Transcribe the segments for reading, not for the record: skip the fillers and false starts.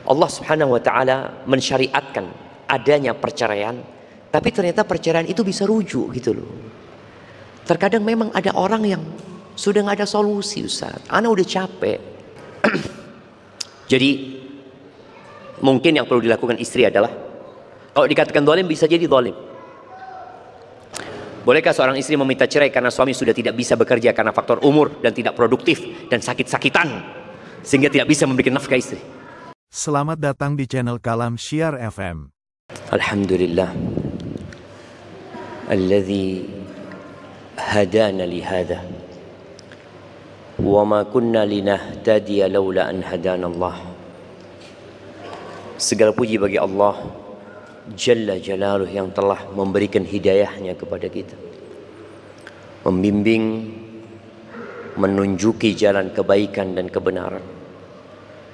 Allah Subhanahu wa taala mensyariatkan adanya perceraian, tapi ternyata perceraian itu bisa rujuk gitu loh. Terkadang memang ada orang yang sudah nggak ada solusi, Ustaz. Ana udah capek. Jadi mungkin yang perlu dilakukan istri adalah, kalau dikatakan zalim bisa jadi zalim. Bolehkah seorang istri meminta cerai karena suami sudah tidak bisa bekerja karena faktor umur dan tidak produktif dan sakit-sakitan sehingga tidak bisa memberikan nafkah istri? Selamat datang di channel Kalam Syiar FM. Alhamdulillah alladzi hadana li hadha wa ma kunna linahtadiya laula an hadana Allah. Segala puji bagi Allah Jalla Jalaluh yang telah memberikan hidayahnya kepada kita, membimbing, menunjuki jalan kebaikan dan kebenaran,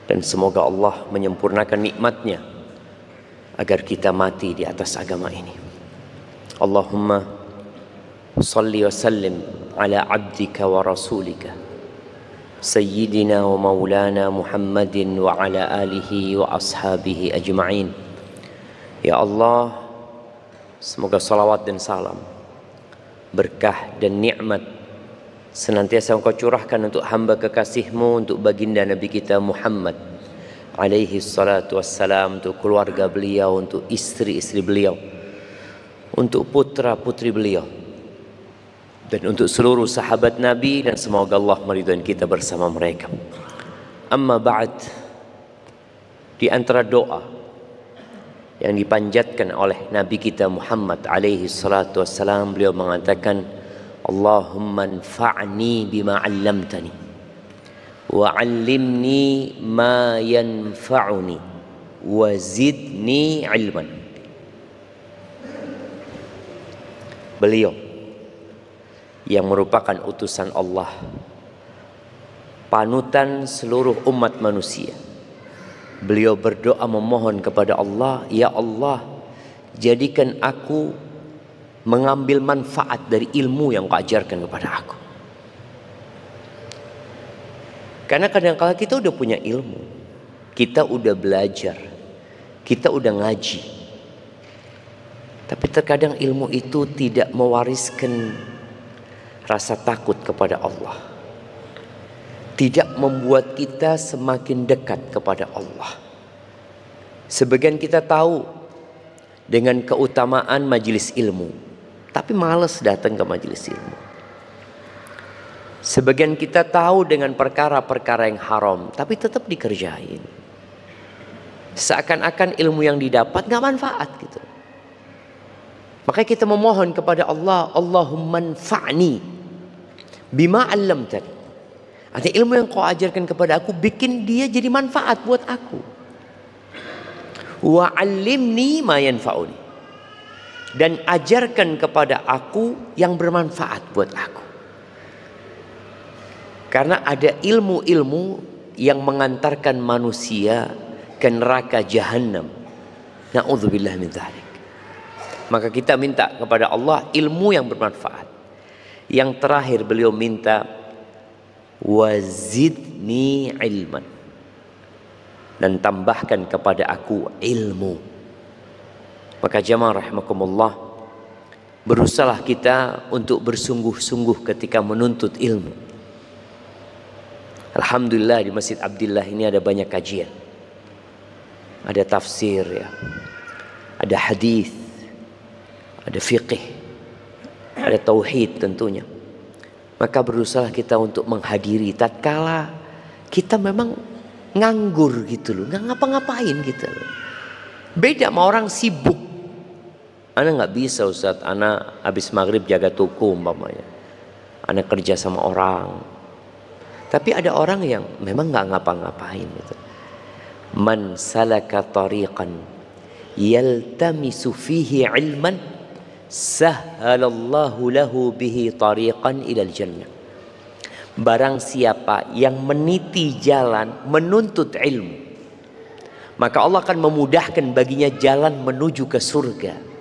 dan semoga Allah menyempurnakan nikmatnya agar kita mati di atas agama ini. Allahumma salli wa sallim ala abdika wa rasulika Sayyidina wa maulana Muhammadin wa ala alihi wa ashabihi ajma'in. Ya Allah, semoga salawat dan salam, berkah dan nikmat senantiasa Engkau curahkan untuk hamba kekasih-Mu, untuk baginda Nabi kita Muhammad alaihi salatu wassalam, untuk keluarga beliau, untuk istri-istri beliau, untuk putra-putri beliau, dan untuk seluruh sahabat Nabi, dan semoga Allah meridhai kita bersama mereka. Amma ba'd, di antara doa yang dipanjatkan oleh Nabi kita Muhammad alaihi salatu wassalam, beliau mengatakan, Allahumma anfa'ni bima 'allamtani wa 'allimni ma yanfa'uni wa zidni 'ilman. Beliau yang merupakan utusan Allah, panutan seluruh umat manusia, beliau berdoa memohon kepada Allah, ya Allah, jadikan aku mengambil manfaat dari ilmu yang Kau ajarkan kepada aku. Karena kadang-kala kita udah punya ilmu, kita udah belajar, kita udah ngaji, tapi terkadang ilmu itu tidak mewariskan rasa takut kepada Allah, tidak membuat kita semakin dekat kepada Allah. Sebagian kita tahu dengan keutamaan majelis ilmu, tapi malas datang ke majelis ilmu. Sebagian kita tahu dengan perkara-perkara yang haram, tapi tetap dikerjain. Seakan-akan ilmu yang didapat gak manfaat gitu. Makanya kita memohon kepada Allah, Allahumma anfa'ni bima 'allamtani. Ada ilmu yang Kau ajarkan kepada aku, bikin dia jadi manfaat buat aku. Wa 'allimni ma yanfa'uni, dan ajarkan kepada aku yang bermanfaat buat aku. Karena ada ilmu-ilmu yang mengantarkan manusia ke neraka jahanam. Na'udzubillah min dzalik. Maka kita minta kepada Allah ilmu yang bermanfaat. Yang terakhir beliau minta wazidni ilman, dan tambahkan kepada aku ilmu. Maka jamaah rahimakumullah, berusahalah kita untuk bersungguh-sungguh ketika menuntut ilmu. Alhamdulillah di Masjid Abdillah ini ada banyak kajian, ada tafsir ya, ada hadis, ada fiqih, ada tauhid tentunya. Maka berusaha kita untuk menghadiri tatkala kita memang nganggur gitu loh, nggak ngapa-ngapain gitu loh. Beda sama orang sibuk. Ana nggak bisa, Ustaz, ana habis maghrib jaga toko umpamanya, ana kerja sama orang. Tapi ada orang yang memang nggak ngapa-ngapain gitu. Man salaka tariqan yaltamisu fihi ilman sahhalallahu lahu bihi tariqan ilal jannah. Barang siapa yang meniti jalan menuntut ilmu, maka Allah akan memudahkan baginya jalan menuju ke surga.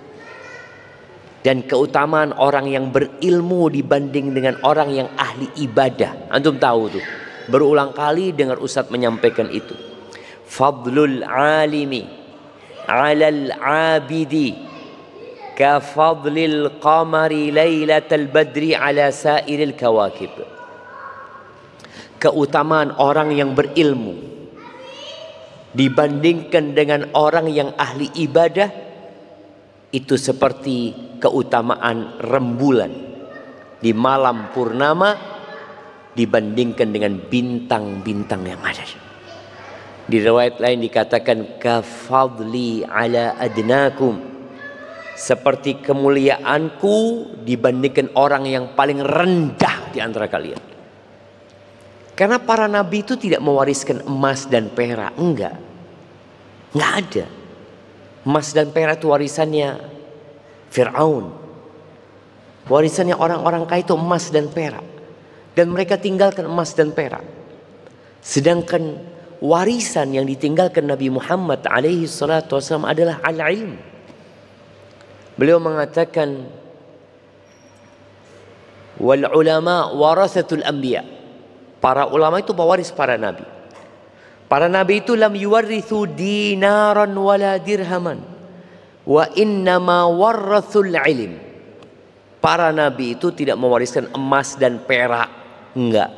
Dan keutamaan orang yang berilmu dibanding dengan orang yang ahli ibadah, antum tahu tuh, berulang kali dengar Ustadz menyampaikan itu, Fadlul alimi 'alal 'abidi ka fadlil qamari lailatal badri 'ala sairil kawakib. Keutamaan orang yang berilmu dibandingkan dengan orang yang ahli ibadah itu seperti keutamaan rembulan di malam purnama dibandingkan dengan bintang-bintang yang ada. Di riwayat lain dikatakan kafadli ala adnakum, seperti kemuliaanku dibandingkan orang yang paling rendah di antara kalian. Karena para nabi itu tidak mewariskan emas dan perak, enggak ada. Emas dan perak itu warisannya Fir'aun, warisannya orang-orang kaya itu emas dan perak, dan mereka tinggalkan emas dan perak. Sedangkan warisan yang ditinggalkan Nabi Muhammad alaihi salatu wasallam adalah al-ilm. Beliau mengatakan wal ulama warasatul anbiya. Para ulama itu pewaris para nabi. Para nabi itu lam yuwarithu dinaran wala dirhaman wa innama warathul ilm. Para nabi itu tidak mewariskan emas dan perak, enggak.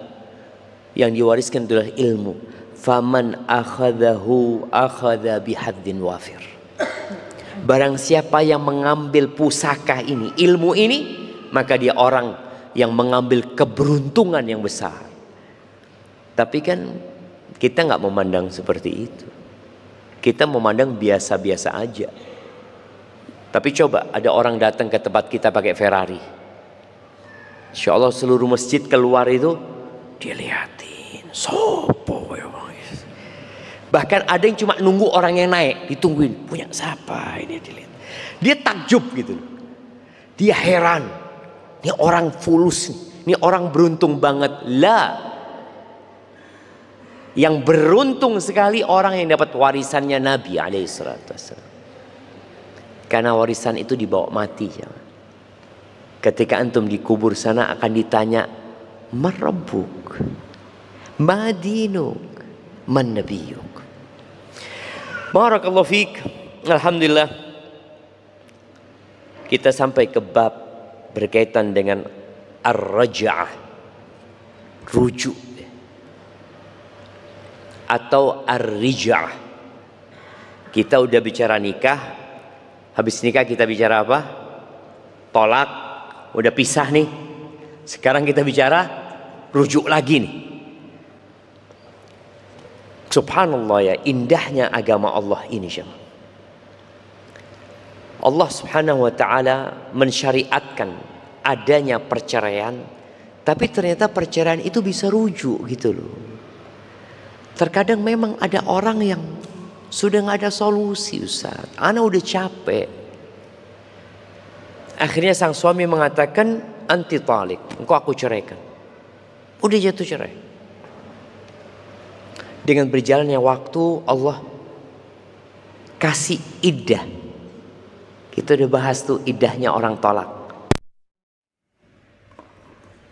Yang diwariskan adalah ilmu. Faman akhadahu akhadha bihaddin wafir. Barang siapa yang mengambil pusaka ini, ilmu ini, maka dia orang yang mengambil keberuntungan yang besar. Tapi kan kita nggak memandang seperti itu. Kita memandang biasa-biasa aja. Tapi coba ada orang datang ke tempat kita pakai Ferrari, insya Allah seluruh masjid keluar itu dia liatin sopo. Bahkan ada yang cuma nunggu orang yang naik, ditungguin, punya siapa ini dilihat. Dia takjub gitu. Dia heran. Ini orang fulus, ini orang beruntung banget. Lah, yang beruntung sekali orang yang dapat warisannya Nabi alaihissalam. Karena warisan itu dibawa mati. Ketika antum dikubur sana akan ditanya, man rabbuk, ma dinuk, man nabiyuk. Barakallahu fiik. Alhamdulillah kita sampai ke bab berkaitan dengan ar-raj'ah, rujuk, atau ar-rij'ah. Kita udah bicara nikah, habis nikah kita bicara apa? Tolak, udah pisah nih. Sekarang kita bicara rujuk lagi nih. Subhanallah ya, indahnya agama Allah ini. Allah subhanahu wa ta'ala mensyariatkan adanya perceraian, tapi ternyata perceraian itu bisa rujuk gitu loh. Terkadang memang ada orang yang sudah nggak ada solusi, Ustaz, ana udah capek. Akhirnya sang suami mengatakan, anti talik, engkau aku ceraikan. Udah jatuh cerai. Dengan berjalannya waktu Allah kasih iddah. Kita udah bahas tuh iddahnya orang tolak.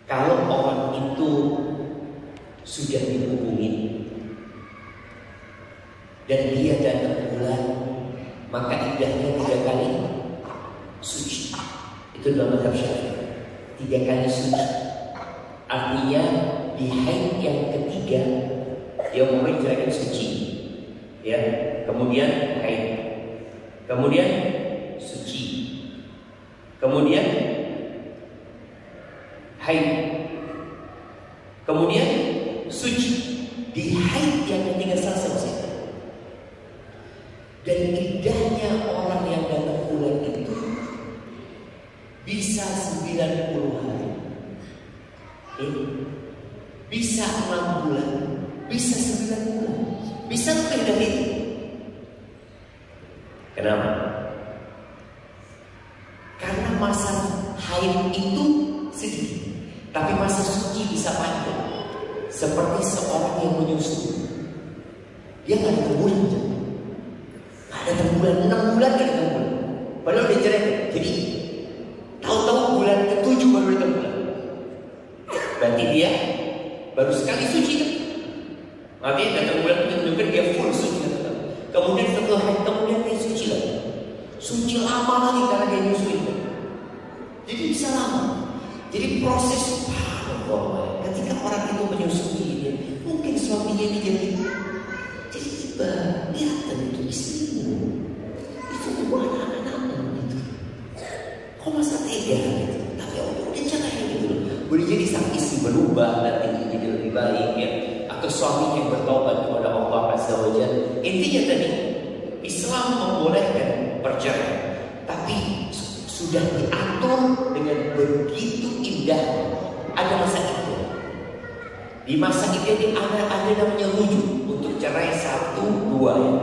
Kalau orang itu sudah dihubungin dan dia datang bulan, maka iddahnya 3 kali suci. Itu dalam mazhab Syafi'i. 3 kali suci. Artinya di haid yang ketiga dia mulai jadikan suci, ya. Kemudian haid, kemudian suci, kemudian haid, kemudian suci. Di haid yang ketiga selesai. Dan iddahnya orang yang datang bulan itu bisa 90 hari, bisa 6 bulan, bisa 9 bulan, bisa lebih dari itu. Kenapa? Karena masa haid itu sedikit, tapi masa suci bisa panjang. Seperti seorang yang menyusui, dia nggak ada bulan, nggak ada bulan, 6 bulan dia ada bulan. Padahal dia cerai, jadi tahu-tahu bulan ke-7 baru ada bulan. Berarti dia baru sekali suci. Artinya datang bulan itu menunjukkan dia full suci. Kemudian setelah haid, kemudian dia suci lagi. Suci lama lagi karena dia nyusui. Jadi bisa lama. Jadi proses subhanallah. Ketika orang itu menyusui, mungkin suaminya ini jadi tiba kelihatan itu istrimu. Itu bukan anak-anak gitu. Kok masa tega gitu? Tapi Allah udah cerai gitu. Boleh jadi sang istri berubah nanti jadi lebih baik ya. Atau suami yang bertobat kepada Allah Azza wa Jalla. Intinya tadi Islam membolehkan perceraian, tapi sudah diatur dengan begitu indah. Ada masa iddah. Di masa iddah ini ada namanya rujuk untuk cerai 1, 2 ya.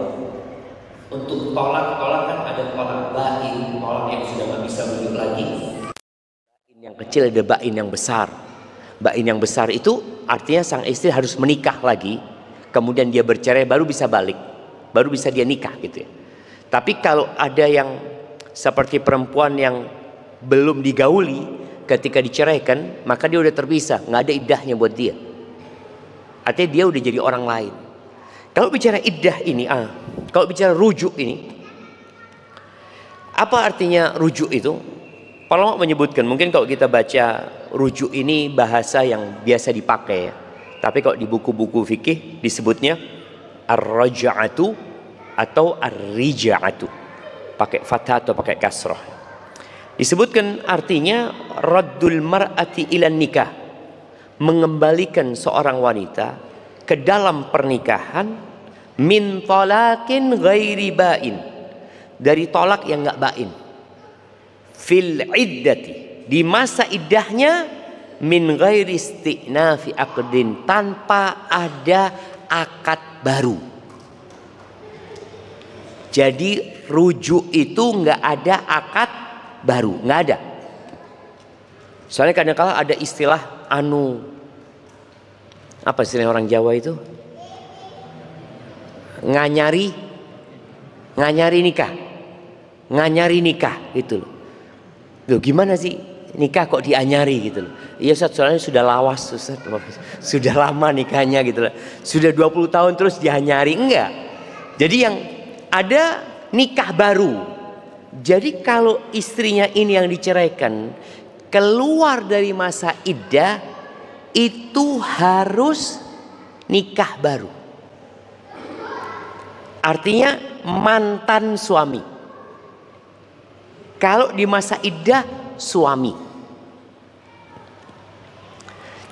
Untuk tolak kan ada tolak bain, tolak yang sudah nggak bisa rujuk lagi. Bain yang kecil ada bain yang besar. Bain yang besar itu artinya sang istri harus menikah lagi, kemudian dia bercerai baru bisa balik, baru bisa dia nikah gitu ya. Tapi kalau ada yang seperti perempuan yang belum digauli, ketika diceraikan maka dia udah terpisah, nggak ada iddahnya buat dia. Artinya dia udah jadi orang lain. Kalau bicara iddah ini, kalau bicara rujuk ini, apa artinya rujuk itu? Para ulama menyebutkan, mungkin kalau kita baca rujuk ini bahasa yang biasa dipakai ya. Tapi kalau di buku-buku fikih disebutnya ar-raja'atu atau ar-rija'atu. Pakai fathah atau pakai kasrah. Disebutkan artinya raddul mar'ati ilan nikah. Mengembalikan seorang wanita ke dalam pernikahan min talakin ghairi bain. Dari tolak yang enggak bain. Fil iddati, di masa iddahnya min ghairi isti'nafi aqdin, tanpa ada akad baru. Jadi rujuk itu nggak ada akad baru, nggak ada. Soalnya kadang-kala ada istilah apa istilah orang Jawa itu? Nganyari nikah gitu loh. Loh gimana sih nikah kok dianyari gitu loh. Iya Ustaz, soalnya sudah lawas Ustaz. Sudah lama nikahnya gitu loh. Sudah 20 tahun terus dianyari. Enggak. Jadi yang ada nikah baru. Jadi kalau istrinya ini yang diceraikan keluar dari masa iddah, itu harus nikah baru. Artinya mantan suami. Kalau di masa iddah suami.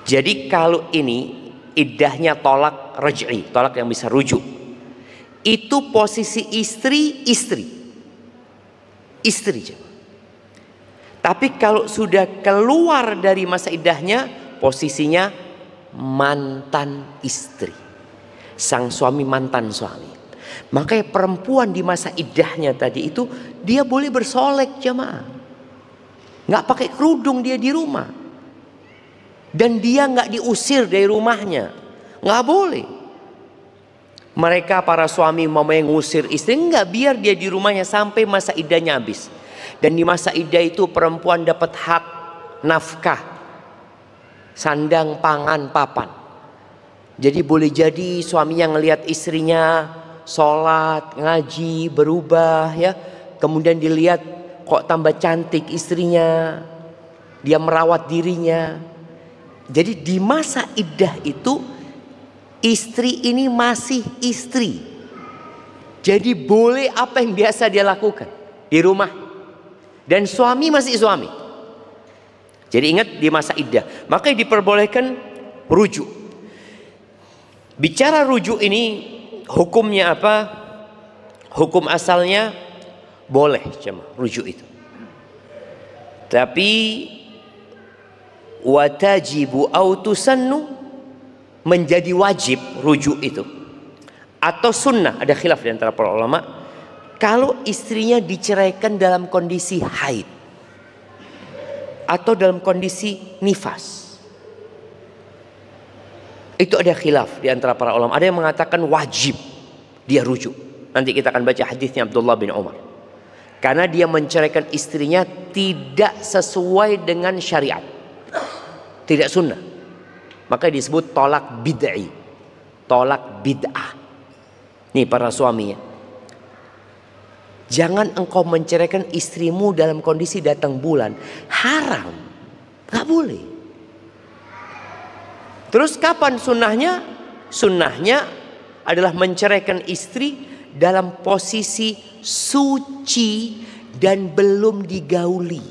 Jadi kalau ini iddahnya tolak raj'i, tolak yang bisa rujuk. Itu posisi istri. Tapi kalau sudah keluar dari masa iddahnya, posisinya mantan istri. Sang suami mantan suami. Makanya perempuan di masa iddahnya tadi itu dia boleh bersolek jamaah, nggak pakai kerudung dia di rumah, dan dia nggak diusir dari rumahnya, nggak boleh. Mereka para suami mau mengusir istri, nggak, biar dia di rumahnya sampai masa iddahnya habis. Dan di masa iddah itu perempuan dapat hak nafkah, sandang, pangan, papan. Jadi boleh jadi suaminya ngelihat istrinya sholat, ngaji, berubah ya. Kemudian dilihat kok tambah cantik istrinya. Dia merawat dirinya. Jadi di masa iddah itu istri ini masih istri. Jadi boleh apa yang biasa dia lakukan di rumah. Dan suami masih suami. Jadi ingat di masa iddah. Makanya diperbolehkan rujuk. Bicara rujuk ini hukumnya apa? Hukum asalnya boleh cuma rujuk itu. Tapi watajibu au tusannu, menjadi wajib rujuk itu atau sunnah, ada khilaf di antara para ulama. Kalau istrinya diceraikan dalam kondisi haid atau dalam kondisi nifas, itu ada khilaf di antara para ulama. Ada yang mengatakan wajib dia rujuk. Nanti kita akan baca hadisnya Abdullah bin Umar. Karena dia menceraikan istrinya tidak sesuai dengan syariat, tidak sunnah. Maka disebut tolak bid'i. tolak bid'ah. Nih para suami ya, jangan engkau menceraikan istrimu dalam kondisi datang bulan. Haram, gak boleh. Terus kapan sunnahnya? Sunnahnya adalah menceraikan istri dalam posisi suci dan belum digauli.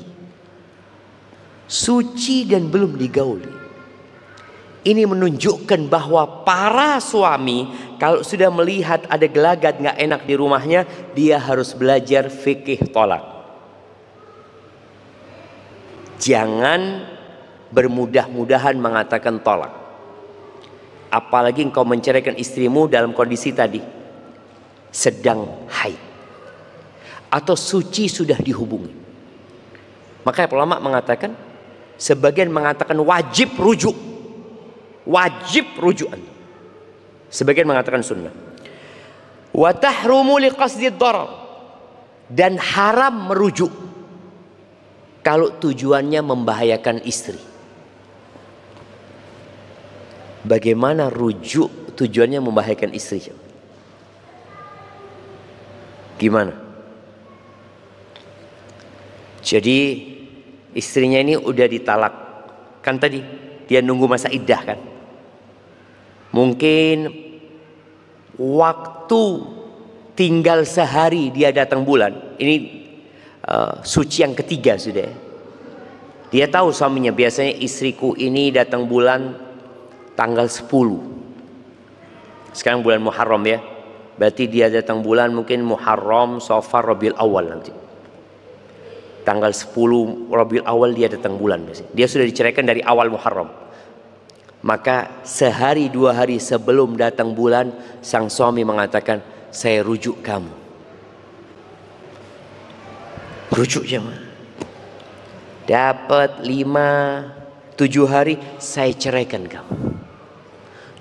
Suci dan belum digauli. Ini menunjukkan bahwa para suami kalau sudah melihat ada gelagat gak enak di rumahnya, dia harus belajar fikih tolak. Jangan bermudah-mudahan mengatakan tolak. Apalagi engkau menceraikan istrimu dalam kondisi tadi sedang haid atau suci sudah dihubungi. Makanya ulama mengatakan, sebagian mengatakan wajib rujuk. Wajib rujukan. Sebagian mengatakan sunnah. Wa tahrumu liqasdid darar, dan haram merujuk kalau tujuannya membahayakan istri. Bagaimana rujuk tujuannya membahayakan istri? Gimana? Jadi istrinya ini udah ditalak. Kan tadi dia nunggu masa iddah kan? Mungkin waktu tinggal sehari dia datang bulan. Ini suci yang ketiga sudah. Dia tahu suaminya, biasanya istriku ini datang bulan tanggal 10. Sekarang bulan Muharram ya. Berarti dia datang bulan mungkin Muharram, Safar, Rabiul Awal nanti. Tanggal 10 Rabiul Awal dia datang bulan biasanya. Dia sudah diceraikan dari awal Muharram. Maka sehari 2 hari sebelum datang bulan, sang suami mengatakan, saya rujuk kamu. Rujuk jemaah. Dapat 5-7 hari, saya ceraikan kamu.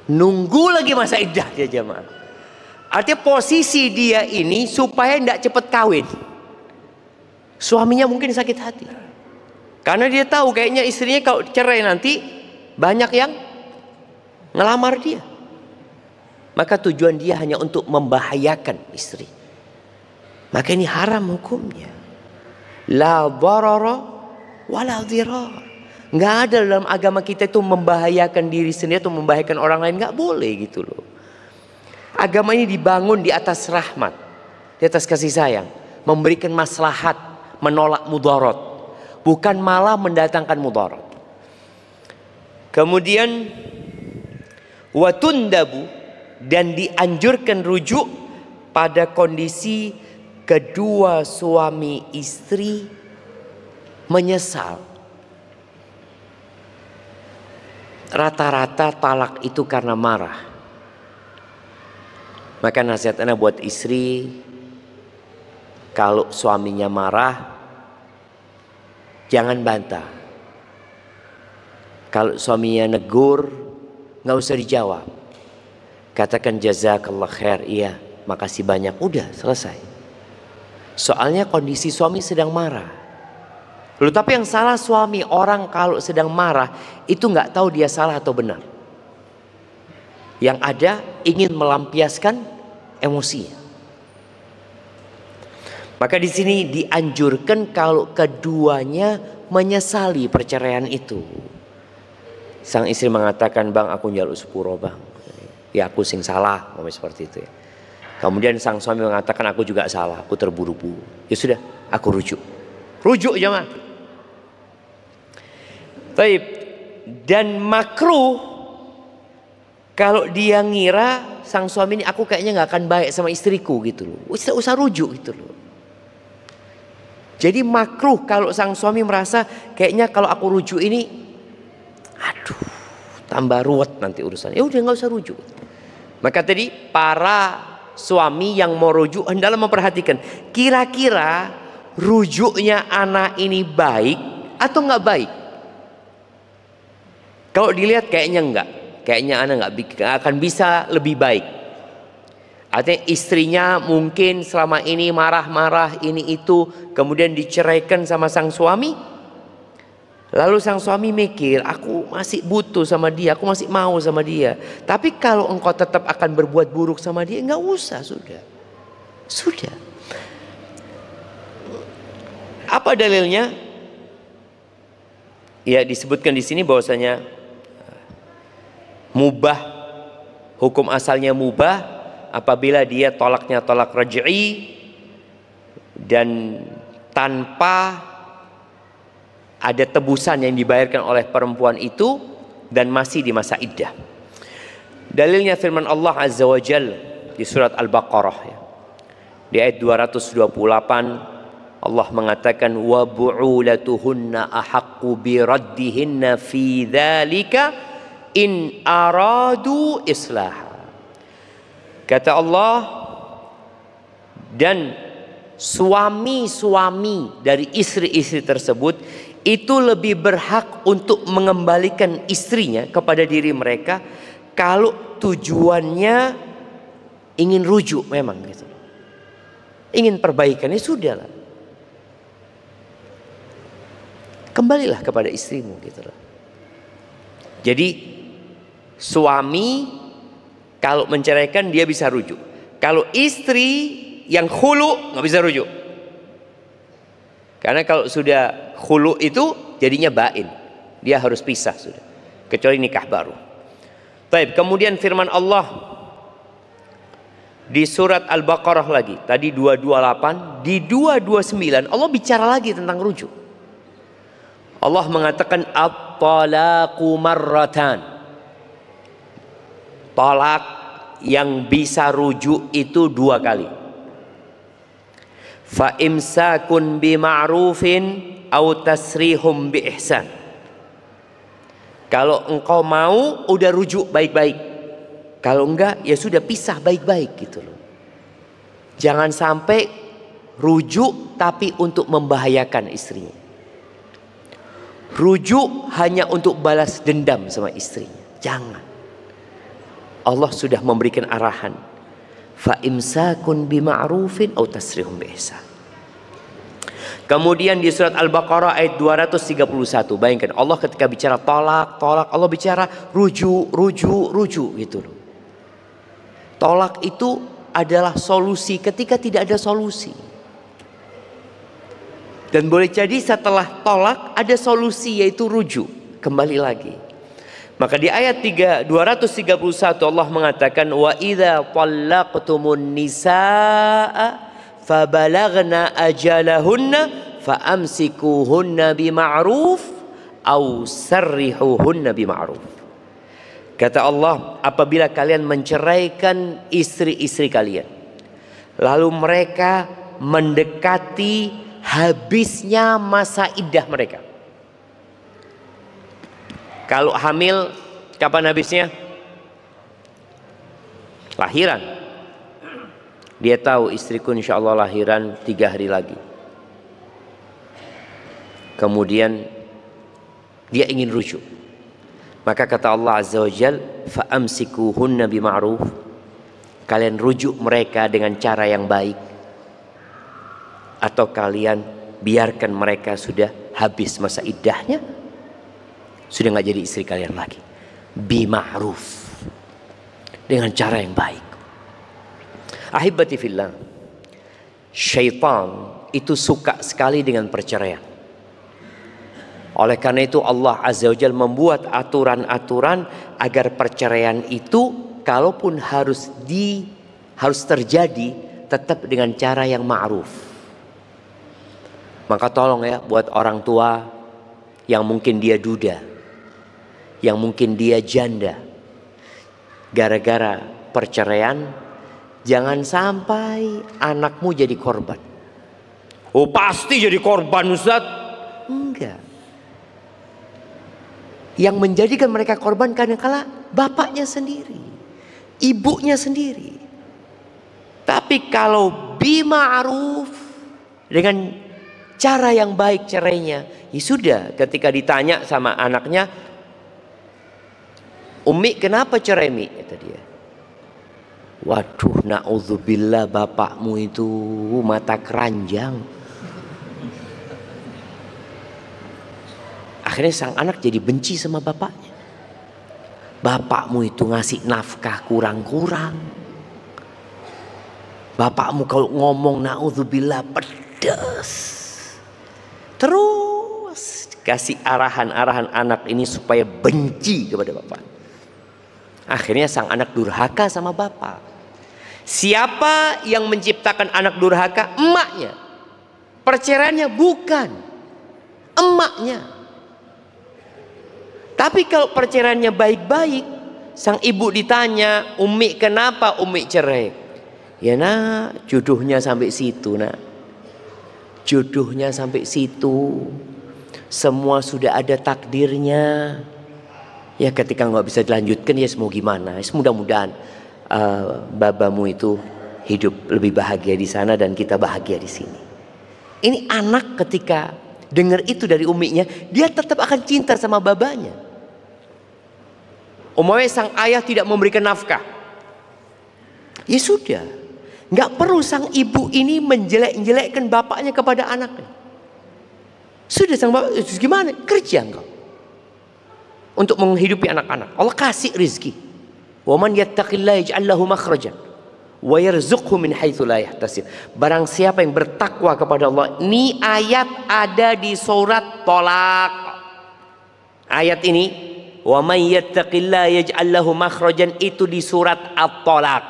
Nunggu lagi masa iddah dia jemaah. Artinya posisi dia ini supaya tidak cepat kawin. Suaminya mungkin sakit hati. Karena dia tahu kayaknya istrinya kalau cerai nanti banyak yang ngelamar dia. Maka tujuan dia hanya untuk membahayakan istri. Maka ini haram hukumnya. La darara wala dhirar. Nggak ada dalam agama kita itu membahayakan diri sendiri atau membahayakan orang lain. Nggak boleh gitu loh. Agama ini dibangun di atas rahmat, di atas kasih sayang, memberikan maslahat, menolak mudarat, bukan malah mendatangkan mudarat. Kemudian watundabu, dan dianjurkan rujuk pada kondisi kedua suami istri menyesal. Rata-rata talak itu karena marah. Maka nasihat ana buat istri, kalau suaminya marah jangan bantah. Kalau suaminya negur, nggak usah dijawab. Katakan jazakallah khair, iya, makasih banyak, udah selesai. Soalnya kondisi suami sedang marah. Lalu tapi yang salah suami, orang kalau sedang marah itu nggak tahu dia salah atau benar. Yang ada ingin melampiaskan emosinya. Maka di sini dianjurkan kalau keduanya menyesali perceraian itu. Sang istri mengatakan, bang aku njaluk sepuro bang. Ya aku sing salah, seperti itu ya. Kemudian sang suami mengatakan, aku juga salah, aku terburu-buru. Ya sudah, aku rujuk. Rujuk jemaah. Baik. Dan makruh kalau dia ngira sang suami ini, aku kayaknya nggak akan baik sama istriku gitu loh. Usah rujuk gitu loh. Jadi makruh kalau sang suami merasa kayaknya kalau aku rujuk ini, aduh, tambah ruwet nanti urusannya. Ya udah nggak usah rujuk. Maka tadi para suami yang mau rujuk hendaklah memperhatikan kira-kira rujuknya anak ini baik atau nggak baik. Kalau dilihat kayaknya enggak, kayaknya anak nggak akan bisa lebih baik. Artinya istrinya mungkin selama ini marah-marah ini itu, kemudian diceraikan sama sang suami. Lalu sang suami mikir, aku masih butuh sama dia, aku masih mau sama dia. Tapi kalau engkau tetap akan berbuat buruk sama dia, enggak usah, sudah. Sudah. Apa dalilnya? Ya, disebutkan di sini bahwasanya mubah, hukum asalnya mubah apabila dia tolaknya tolak raj'i dan tanpa ada tebusan yang dibayarkan oleh perempuan itu dan masih di masa iddah. Dalilnya firman Allah Azza wa Jalla di surat Al-Baqarah ya. Di ayat 228 Allah mengatakan wa bu'ulatuhunna ahaqqu bi raddihinna fi dzalika in aradu islah. Kata Allah, dan suami-suami dari istri-istri tersebut itu lebih berhak untuk mengembalikan istrinya kepada diri mereka kalau tujuannya ingin rujuk memang gitu. Ingin perbaikan, ya sudahlah. Kembalilah kepada istrimu gitu loh. Jadi suami kalau menceraikan dia bisa rujuk. Kalau istri yang khulu nggak bisa rujuk. Karena kalau sudah khulu itu jadinya bain. Dia harus pisah sudah. Kecuali nikah baru. Baik, kemudian firman Allah di surat Al-Baqarah lagi. Tadi 228, di 229 Allah bicara lagi tentang rujuk. Allah mengatakan at-talaqu marratan. Talak yang bisa rujuk itu 2 kali. Fa imsakun bima'rufin au tasrihum bi ihsan. Kalau engkau mau udah rujuk baik-baik. Kalau enggak ya sudah pisah baik-baik gitu loh. Jangan sampai rujuk tapi untuk membahayakan istrinya. Rujuk hanya untuk balas dendam sama istrinya. Jangan. Allah sudah memberikan arahan. Fa imsakun bima'rufin au tasrihum bi ihsan. Kemudian di surat Al-Baqarah ayat 231, bayangkan Allah ketika bicara tolak, Allah bicara rujuk gitu loh. Tolak itu adalah solusi ketika tidak ada solusi. Dan boleh jadi setelah tolak ada solusi yaitu rujuk, kembali lagi. Maka di ayat 231 Allah mengatakan wa idza talaqtumun nisaa fabalagna ajalahunna faamsikuhunna bima'ruf au sarrihuhunna bima'ruf. Kata Allah, apabila kalian menceraikan istri-istri kalian lalu mereka mendekati habisnya masa iddah mereka. Kalau hamil, kapan habisnya? Lahiran. Dia tahu istriku insya Allah lahiran 3 hari lagi. Kemudian dia ingin rujuk. Maka kata Allah Azza wa Jal, fa'amsikuhunna bima'ruf. Kalian rujuk mereka dengan cara yang baik. Atau kalian biarkan mereka sudah habis masa iddahnya, sudah nggak jadi istri kalian lagi. Bima'ruf, dengan cara yang baik. Ahibati fillah, syaitan itu suka sekali dengan perceraian. Oleh karena itu Allah Azza wa Jalla membuat aturan-aturan agar perceraian itu kalaupun harus terjadi tetap dengan cara yang ma'ruf. Maka tolong ya buat orang tua yang mungkin dia duda, yang mungkin dia janda, gara-gara perceraian, jangan sampai anakmu jadi korban. Oh pasti jadi korban Ustaz. Enggak. Yang menjadikan mereka korban kadang-kala bapaknya sendiri, ibunya sendiri. Tapi kalau bima'ruf, dengan cara yang baik cerainya, ya sudah. Ketika ditanya sama anaknya, Umi kenapa cerai Mi? Kata dia, waduh na'udzubillah bapakmu itu mata keranjang. Akhirnya sang anak jadi benci sama bapaknya. Bapakmu itu ngasih nafkah kurang-kurang. Bapakmu kalau ngomong naudzubillah pedas. Terus kasih arahan-arahan anak ini supaya benci kepada bapak. Akhirnya sang anak durhaka sama bapak. Siapa yang menciptakan anak durhaka? Emaknya. Perceraiannya bukan emaknya. Tapi kalau perceraiannya baik-baik, sang ibu ditanya, Umi kenapa Umi cerai? Ya nak, jodohnya sampai situ nak. Jodohnya sampai situ. Semua sudah ada takdirnya. Ya ketika nggak bisa dilanjutkan ya mau gimana. Mudah-mudahan babamu itu hidup lebih bahagia di sana dan kita bahagia di sini. Ini anak ketika dengar itu dari uminya, dia tetap akan cinta sama babanya. Umpamanya sang ayah tidak memberikan nafkah, ya sudah, nggak perlu sang ibu ini menjelek-jelekkan bapaknya kepada anaknya. Sudah sang bapak, gimana? Kerja engkau untuk menghidupi anak-anak. Allah kasih rizki. Wa man yattaqillaha yaj'al lahu makhrajan wa yarzuqhu min haitsu la yahtasib. Barang siapa yang bertakwa kepada Allah. Ini ayat ada di surat Tolak. Ayat ini, wa man yattaqillaha yaj'al lahu makhrajan, itu di surat At-Tolak.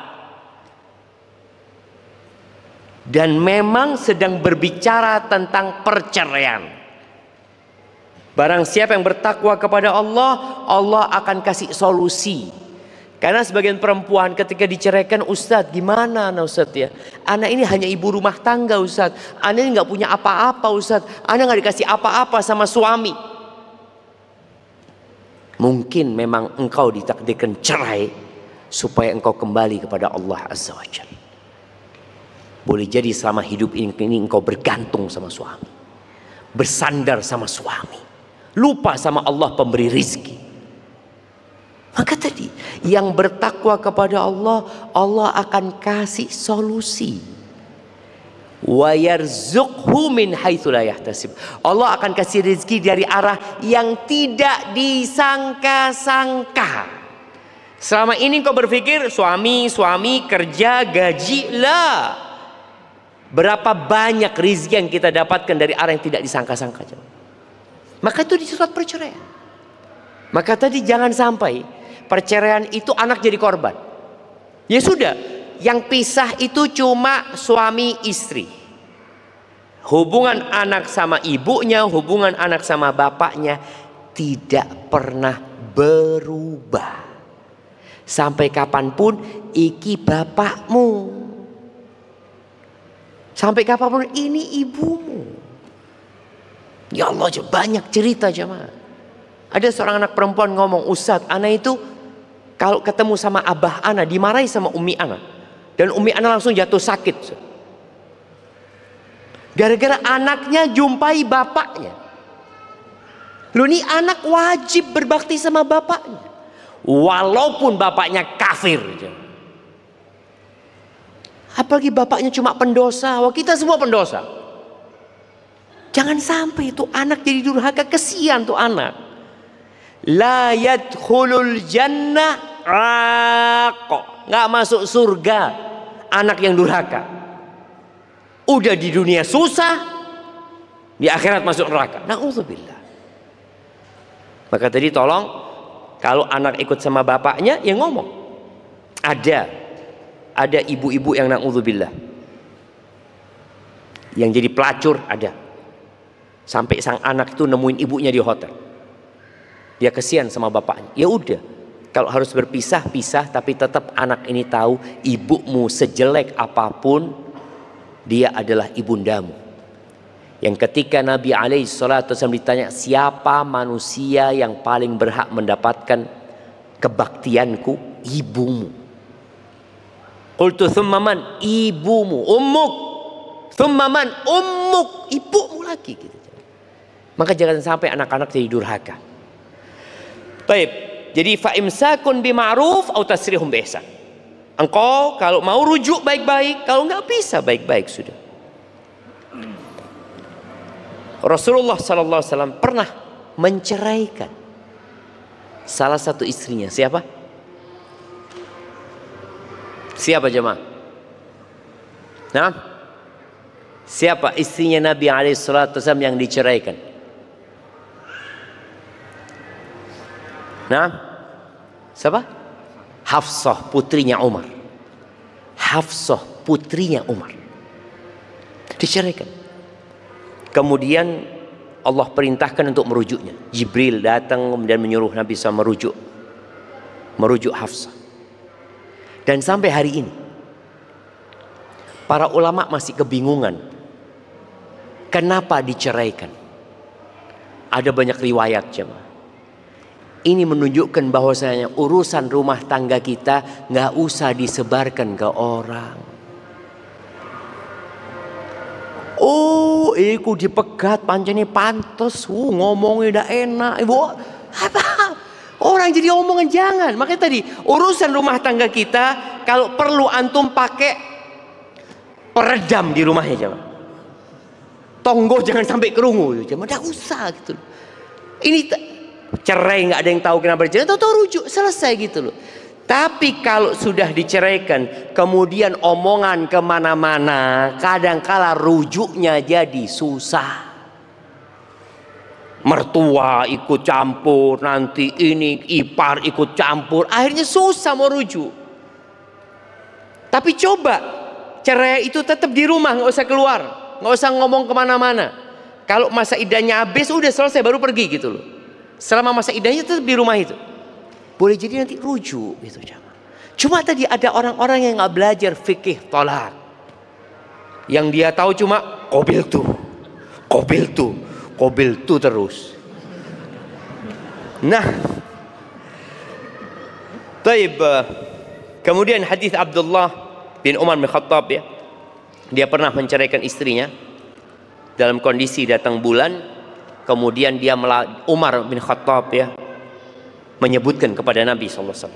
Dan memang sedang berbicara tentang perceraian. Barang siapa yang bertakwa kepada Allah, Allah akan kasih solusi. Karena sebagian perempuan ketika diceraikan, Ustadz gimana Ustadz ya? Anak ini hanya ibu rumah tangga Ustadz. Anak ini nggak punya apa-apa Ustadz. Anak nggak dikasih apa-apa sama suami. Mungkin memang engkau ditakdirkan cerai supaya engkau kembali kepada Allah Azza wa Jalla. Boleh jadi selama hidup ini engkau bergantung sama suami, bersandar sama suami, lupa sama Allah pemberi rizki. Maka tadi yang bertakwa kepada Allah, Allah akan kasih solusi. Wa yarzuqhu min haitsu la yahtasib. Allah akan kasih rezeki dari arah yang tidak disangka-sangka. Selama ini kau berpikir suami kerja gaji lah. Berapa banyak rezeki yang kita dapatkan dari arah yang tidak disangka-sangka. Maka itu di surat perceraian. Maka tadi jangan sampai perceraian itu anak jadi korban. Ya sudah, yang pisah itu cuma suami istri. Hubungan anak sama ibunya, hubungan anak sama bapaknya tidak pernah berubah. Sampai kapanpun iki bapakmu. Sampai kapanpun ini ibumu. Ya Allah, banyak cerita jemaah. Ada seorang anak perempuan ngomong, Ustadz, anak itu kalau ketemu sama abah ana dimarahi sama umi ana, dan umi ana langsung jatuh sakit. Gara-gara anaknya jumpai bapaknya. Loh, ini anak wajib berbakti sama bapaknya, walaupun bapaknya kafir. Apalagi bapaknya cuma pendosa. Wah, kita semua pendosa. Jangan sampai itu anak jadi durhaka, kesian tuh anak. La yadkhulul jannah aqo, nggak masuk surga anak yang durhaka. Udah di dunia susah, di akhirat masuk neraka. Na'udzubillah. Maka tadi tolong, kalau anak ikut sama bapaknya ya ngomong. Ada ibu-ibu yang na'udzubillah, yang jadi pelacur ada. Sampai sang anak itu nemuin ibunya di hotel. Dia kesian sama bapaknya. Ya udah, kalau harus berpisah, pisah, tapi tetap anak ini tahu ibumu sejelek apapun, dia adalah ibundamu. Yang ketika Nabi SAW ditanya, siapa manusia yang paling berhak mendapatkan kebaktianku? Ibumu. Qultu thumma man? Ibumu. Ummuk. Thumma man? Ummuk. Ibumu lagi gitu. Maka jangan sampai anak-anak jadi durhaka. Baik, jadi fa'imsakun bima'ruf atau tasrihum biihsan. Engkau kalau mau rujuk baik-baik, kalau nggak bisa baik-baik sudah. Rasulullah SAW pernah menceraikan salah satu istrinya. Siapa? Siapa jemaah? Nah, siapa istrinya Nabi SAW yang diceraikan? Nah, siapa? Hafsah putrinya Umar. Hafsah putrinya Umar diceraikan. Kemudian Allah perintahkan untuk merujuknya. Jibril datang kemudian menyuruh Nabi SAW merujuk Hafsah. Dan sampai hari ini para ulama masih kebingungan kenapa diceraikan. Ada banyak riwayat jemaah. Ini menunjukkan bahwasanya urusan rumah tangga kita nggak usah disebarkan ke orang. Oh, iku dipegat pancene pantes, ngomongnya udah enak, ibu. Apa? Orang jadi omongan jangan. Makanya tadi urusan rumah tangga kita kalau perlu antum pakai peredam di rumahnya jangan. Tonggo jangan sampai kerungu, jangan. Udah usah gitu. Ini cerai nggak ada yang tahu kenapa dicerai, tahu rujuk selesai gitu loh. Tapi kalau sudah diceraikan, kemudian omongan kemana-mana, kadangkala rujuknya jadi susah. Mertua ikut campur, nanti ini ipar ikut campur, akhirnya susah mau rujuk. Tapi coba cerai itu tetap di rumah, nggak usah keluar, nggak usah ngomong kemana-mana. Kalau masa iddahnya habis, udah selesai baru pergi gitu loh. Selama masa iddahnya tetap di rumah itu. Boleh jadi nanti rujuk gitu. Cuma tadi ada orang-orang yang nggak belajar fikih tolak. Yang dia tahu cuma kobil tuh terus. Nah, taib. Kemudian hadis Abdullah bin Umar bin Khattab ya, dia pernah menceraikan istrinya dalam kondisi datang bulan. Kemudian Umar bin Khattab ya menyebutkan kepada Nabi SAW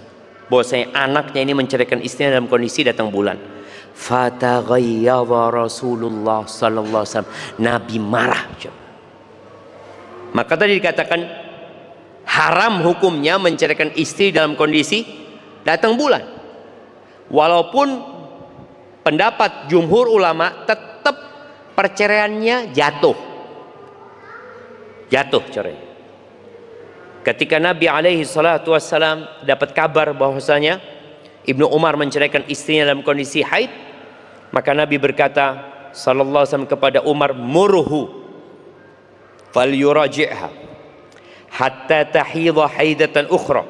bahwasanya anaknya ini menceraikan istrinya dalam kondisi datang bulan. Fataghayyadha Rasulullah sallallahu alaihi wasallam. Nabi marah. Maka tadi dikatakan haram hukumnya menceraikan istri dalam kondisi datang bulan. Walaupun pendapat jumhur ulama tetap perceraiannya jatuh cerai. Ketika Nabi alaihi salatu wassalam dapat kabar bahwasanya Ibnu Umar menceraikan istrinya dalam kondisi haid, maka Nabi berkata sallallahu alaihi wasallam kepada Umar, murhu falyuraji'ha hatta tahidha haidatan ukhra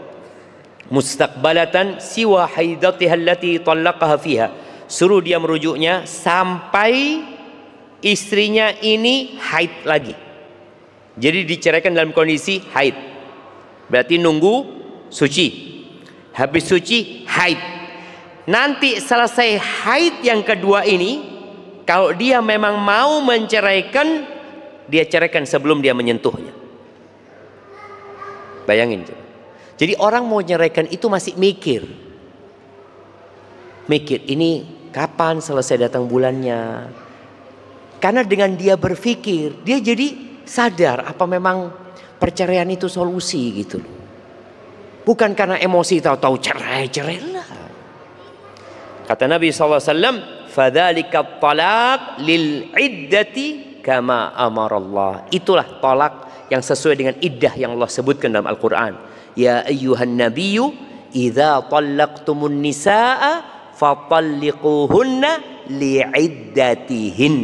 mustaqbalatan siwa haidatiha allati talaqaha fiha. Suruh dia merujuknya sampai istrinya ini haid lagi. Jadi diceraikan dalam kondisi haid. Berarti nunggu suci. Habis suci haid. Nanti selesai haid yang kedua ini, kalau dia memang mau menceraikan, dia ceraikan sebelum dia menyentuhnya. Bayangin. Jadi orang mau ceraikan itu masih mikir ini kapan selesai datang bulannya. Karena dengan dia berpikir, dia jadi sadar apa memang perceraian itu solusi gitu. Bukan karena emosi tahu-tahu cerai lah. Kata Nabi SAW, fadzalika talaq lil iddati kama amarallah. Itulah talak yang sesuai dengan iddah yang Allah sebutkan dalam Al-Quran. Ya ayyuhan nabiyyu idza talaqtumun nisaa fatalliquhunna li'iddatihin.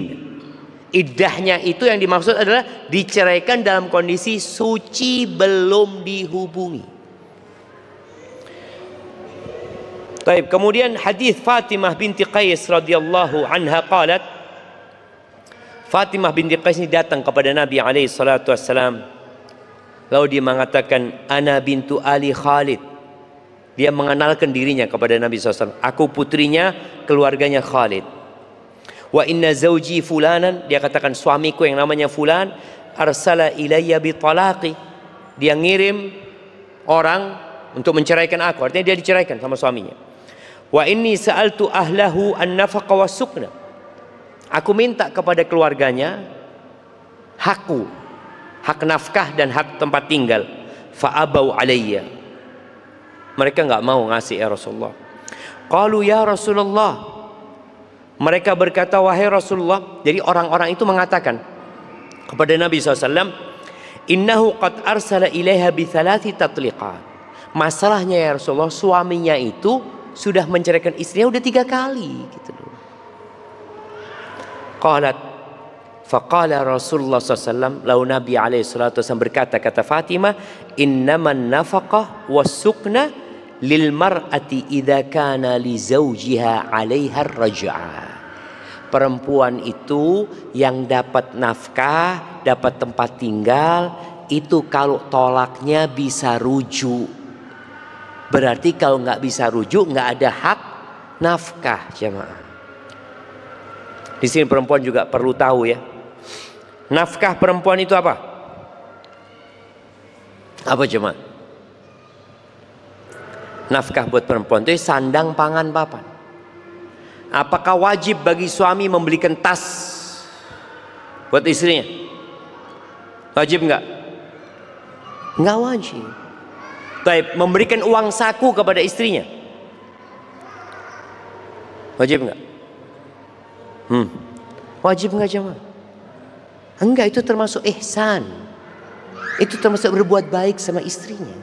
Iddahnya itu yang dimaksud adalah diceraikan dalam kondisi suci belum dihubungi. Baik, kemudian hadis Fatimah binti Qais radhiyallahu anha qalat, Fatimah binti Qais ini datang kepada Nabi alaihi salatu wassalam. Lalu dia mengatakan, ana bintu Ali Khalid. Dia mengenalkan dirinya kepada Nabi SAW. Aku putrinya keluarganya Khalid. Wa inna zawji fulanan, dia katakan suamiku yang namanya fulan, arsala ilayya bi talaqi. Dia ngirim orang untuk menceraikan aku. Artinya dia diceraikan sama suaminya. Wa inni sa'altu ahlahu an-nafaqa was-sukna. Aku minta kepada keluarganya hakku hak nafkah dan hak tempat tinggal. Fa'abau alayya. Mereka nggak mau ngasih ya Rasulullah. Qalu ya Rasulullah. Mereka berkata, wahai Rasulullah. Jadi orang-orang itu mengatakan kepada Nabi SAW, innahu qad arsala ilaiha bi thalathi tatliqat. Masalahnya ya Rasulullah, suaminya itu sudah menceraikan istrinya udah 3 kali gitu loh. Qalat, faqala Rasulullah SAW, lalu Nabi SAW berkata, kata Fatimah, innaman nafaqah was-sukna lil mar'ati idza kana li zawjiha 'alaiha ar-raj'ah. Perempuan itu yang dapat nafkah, dapat tempat tinggal, itu kalau tolaknya bisa rujuk. Berarti kalau nggak bisa rujuk, nggak ada hak nafkah, jemaah. Di sini perempuan juga perlu tahu ya. Nafkah perempuan itu apa? Apa jemaah? Nafkah buat perempuan itu sandang, pangan, papan. Apakah wajib bagi suami membelikan tas buat istrinya? Wajib nggak? Nggak wajib. Baik, memberikan uang saku kepada istrinya, wajib nggak? Wajib nggak jemaah? Enggak, itu termasuk ihsan. Itu termasuk berbuat baik sama istrinya.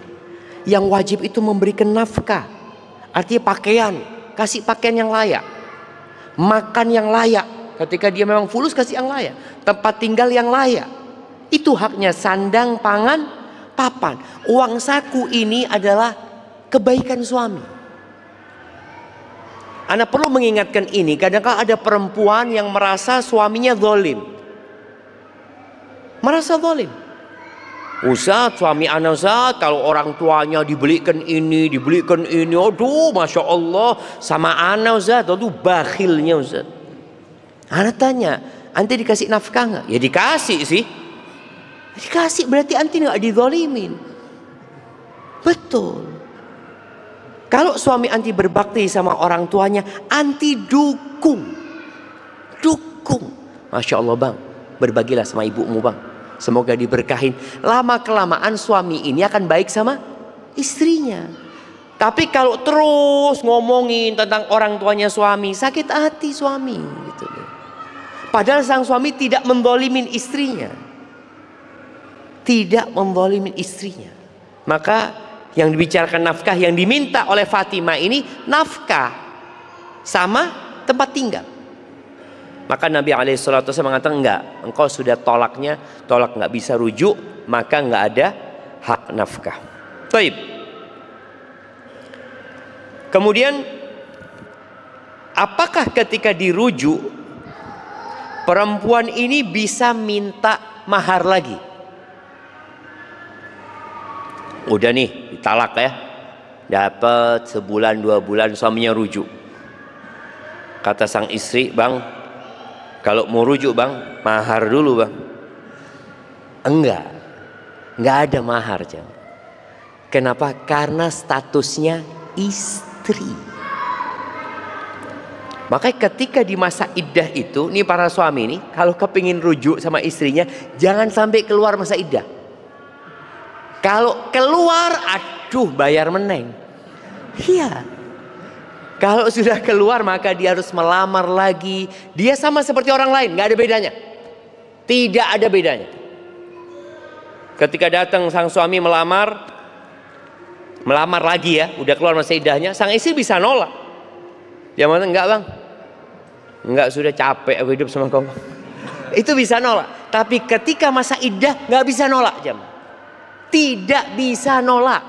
Yang wajib itu memberikan nafkah. Artinya pakaian, kasih pakaian yang layak, makan yang layak. Ketika dia memang fulus, kasih yang layak, tempat tinggal yang layak. Itu haknya sandang, pangan, papan. Uang saku ini adalah kebaikan suami. Anda perlu mengingatkan ini. Kadang-kadang ada perempuan yang merasa suaminya zalim. Merasa zalim. Ustaz, suami ana Ustaz, kalau orang tuanya dibelikan ini, aduh Masya Allah, sama ana Ustaz, aduh bakhilnya Ustaz. Ana tanya, anti dikasih nafkah nggak? Ya dikasih sih. Dikasih berarti anti nggak dizalimin. Betul. Kalau suami anti berbakti sama orang tuanya, anti dukung. Masya Allah bang, berbagilah sama ibumu bang. Semoga diberkahin. Lama kelamaan suami ini akan baik sama istrinya. Tapi kalau terus ngomongin tentang orang tuanya suami, sakit hati suami gitu. Padahal sang suami tidak menzalimin istrinya. Tidak menzalimin istrinya. Maka yang dibicarakan nafkah, yang diminta oleh Fatimah ini nafkah sama tempat tinggal. Maka Nabi SAW mengatakan enggak, engkau sudah tolaknya, tolak nggak bisa rujuk, maka nggak ada hak nafkah. Baik. Kemudian apakah ketika dirujuk perempuan ini bisa minta mahar lagi? Udah nih ditalak ya, dapat sebulan 2 bulan suaminya rujuk. Kata sang istri, bang, kalau mau rujuk bang, mahar dulu bang. Enggak ada mahar jam. Kenapa? Karena statusnya istri. Makanya ketika di masa iddah itu, nih para suami nih, kalau kepingin rujuk sama istrinya, jangan sampai keluar masa iddah. Kalau keluar, aduh bayar meneng. Iya. Kalau sudah keluar maka dia harus melamar lagi. Dia sama seperti orang lain, nggak ada bedanya. Tidak ada bedanya. Ketika datang sang suami melamar lagi ya, udah keluar masa iddahnya, sang istri bisa nolak. Dia mengatakan enggak bang, enggak, sudah capek aku hidup sama kamu. Itu bisa nolak. Tapi ketika masa iddah nggak bisa nolak jam. Tidak bisa nolak.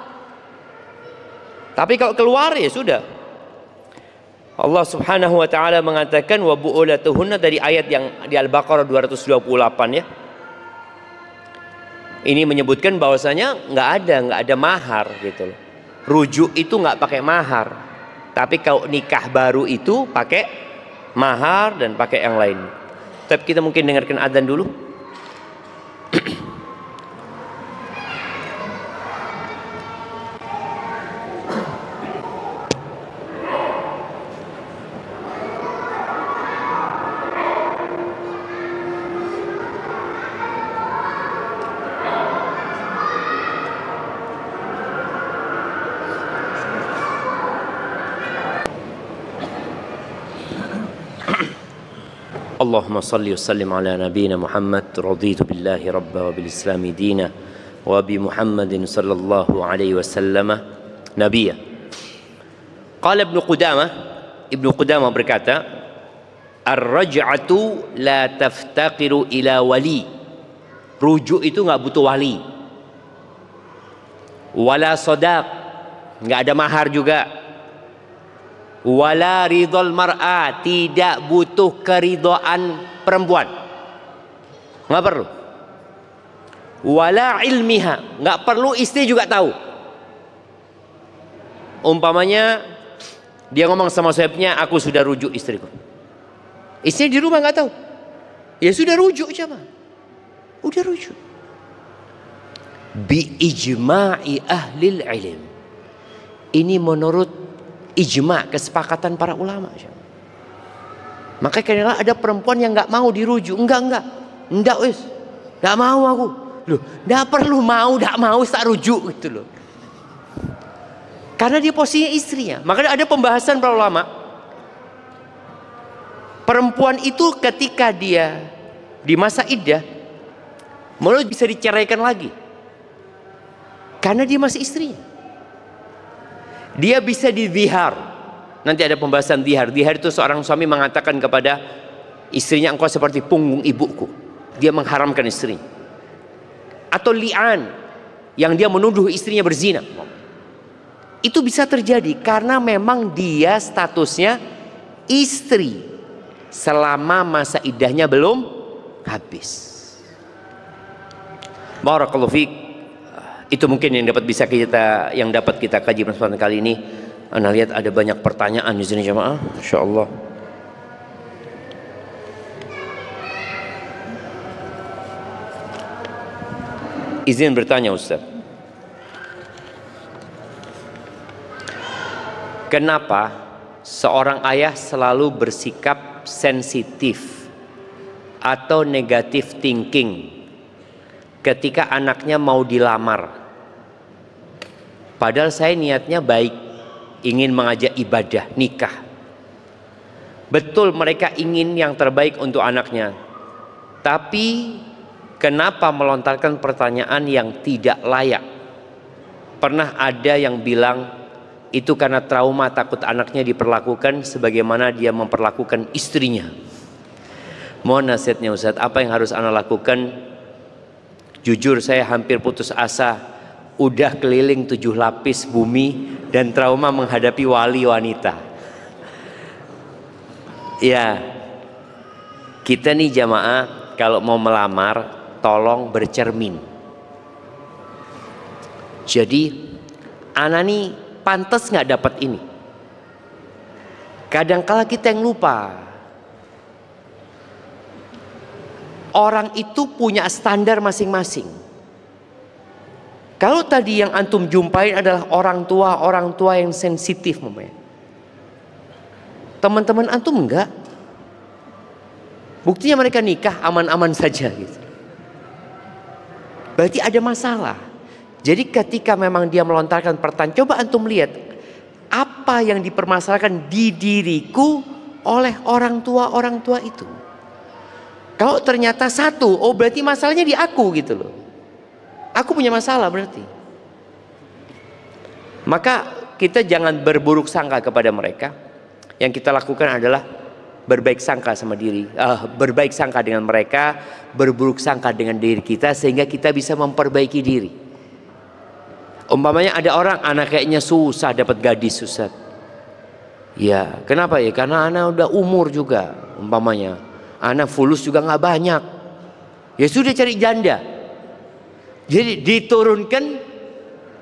Tapi kalau keluar ya sudah. Allah Subhanahu wa taala mengatakan wa bu'ulatuhunna dari ayat yang di Al-Baqarah 228 ya. Ini menyebutkan bahwasanya nggak ada mahar gitu loh. Rujuk itu nggak pakai mahar. Tapi kalau nikah baru itu pakai mahar dan pakai yang lain. Tapi kita mungkin dengarkan adzan dulu. Allahumma salli wa sallim ala nabiyyina Muhammad raditu billahi rabba wa bil islami dina wa bi Muhammadin sallallahu alaihi wasallam nabiyya. Qala Ibnu Qudamah berkata, ar-raj'atu la taftaqiru ila wali. Rujuk itu nggak butuh wali. Wala sadaq, nggak ada mahar juga. Wala ridhal mar'a, tidak butuh keridhaan perempuan, nggak perlu. Wala ilmiha, nggak perlu istri juga tahu. Umpamanya dia ngomong sama suaminya, aku sudah rujuk istriku. Istri di rumah nggak tahu, ya sudah rujuk siapa? Udah rujuk. Bi ijma'i ahlil ilm. Ini menurut ijma', kesepakatan para ulama. Maka kadang-kadang ada perempuan yang nggak mau dirujuk. Enggak wis, nggak mau aku. Loh, nggak perlu mau, nggak mau tak rujuk gitu loh. Karena dia posisinya istrinya. Maka ada pembahasan para ulama. Perempuan itu ketika dia di masa iddah, menurut bisa diceraikan lagi. Karena dia masih istrinya. Dia bisa dizihar. Nanti ada pembahasan zihar. Zihar itu seorang suami mengatakan kepada istrinya, engkau seperti punggung ibuku. Dia mengharamkan istrinya. Atau li'an, yang dia menuduh istrinya berzina. Itu bisa terjadi karena memang dia statusnya istri selama masa iddahnya belum habis. Barakallahu fiik. Itu mungkin yang dapat kita kaji pada kesempatan kali ini. Anda lihat ada banyak pertanyaan di sini jemaah, insyaallah. Izin bertanya Ustaz, kenapa seorang ayah selalu bersikap sensitif atau negatif thinking ketika anaknya mau dilamar? Padahal saya niatnya baik, ingin mengajak ibadah nikah. Betul mereka ingin yang terbaik untuk anaknya, tapi kenapa melontarkan pertanyaan yang tidak layak? Pernah ada yang bilang itu karena trauma, takut anaknya diperlakukan sebagaimana dia memperlakukan istrinya. Mohon nasihatnya Ustaz, apa yang harus Anda lakukan? Jujur saya hampir putus asa. Udah keliling 7 lapis bumi dan trauma menghadapi wali wanita. Ya, kita nih jamaah kalau mau melamar tolong bercermin. Jadi anak nih pantas nggak dapat ini. Kadangkala kita yang lupa. Orang itu punya standar masing-masing. Kalau tadi yang antum jumpain adalah orang tua yang sensitif, teman-teman antum enggak. Buktinya mereka nikah aman-aman saja gitu. Berarti ada masalah. Jadi ketika memang dia melontarkan pertanyaan, coba antum lihat apa yang dipermasalahkan di diriku oleh orang tua itu. Kalau ternyata satu, oh berarti masalahnya di aku gitu loh. Aku punya masalah berarti. Maka kita jangan berburuk sangka kepada mereka. Yang kita lakukan adalah berbaik sangka sama diri, berbaik sangka dengan mereka, berburuk sangka dengan diri kita sehingga kita bisa memperbaiki diri. Umpamanya ada orang anak kayaknya susah dapat gadis, Ustaz. Ya, kenapa ya? Karena anak udah umur juga. Umpamanya anak fulus juga nggak banyak. Ya sudah cari janda. Jadi diturunkan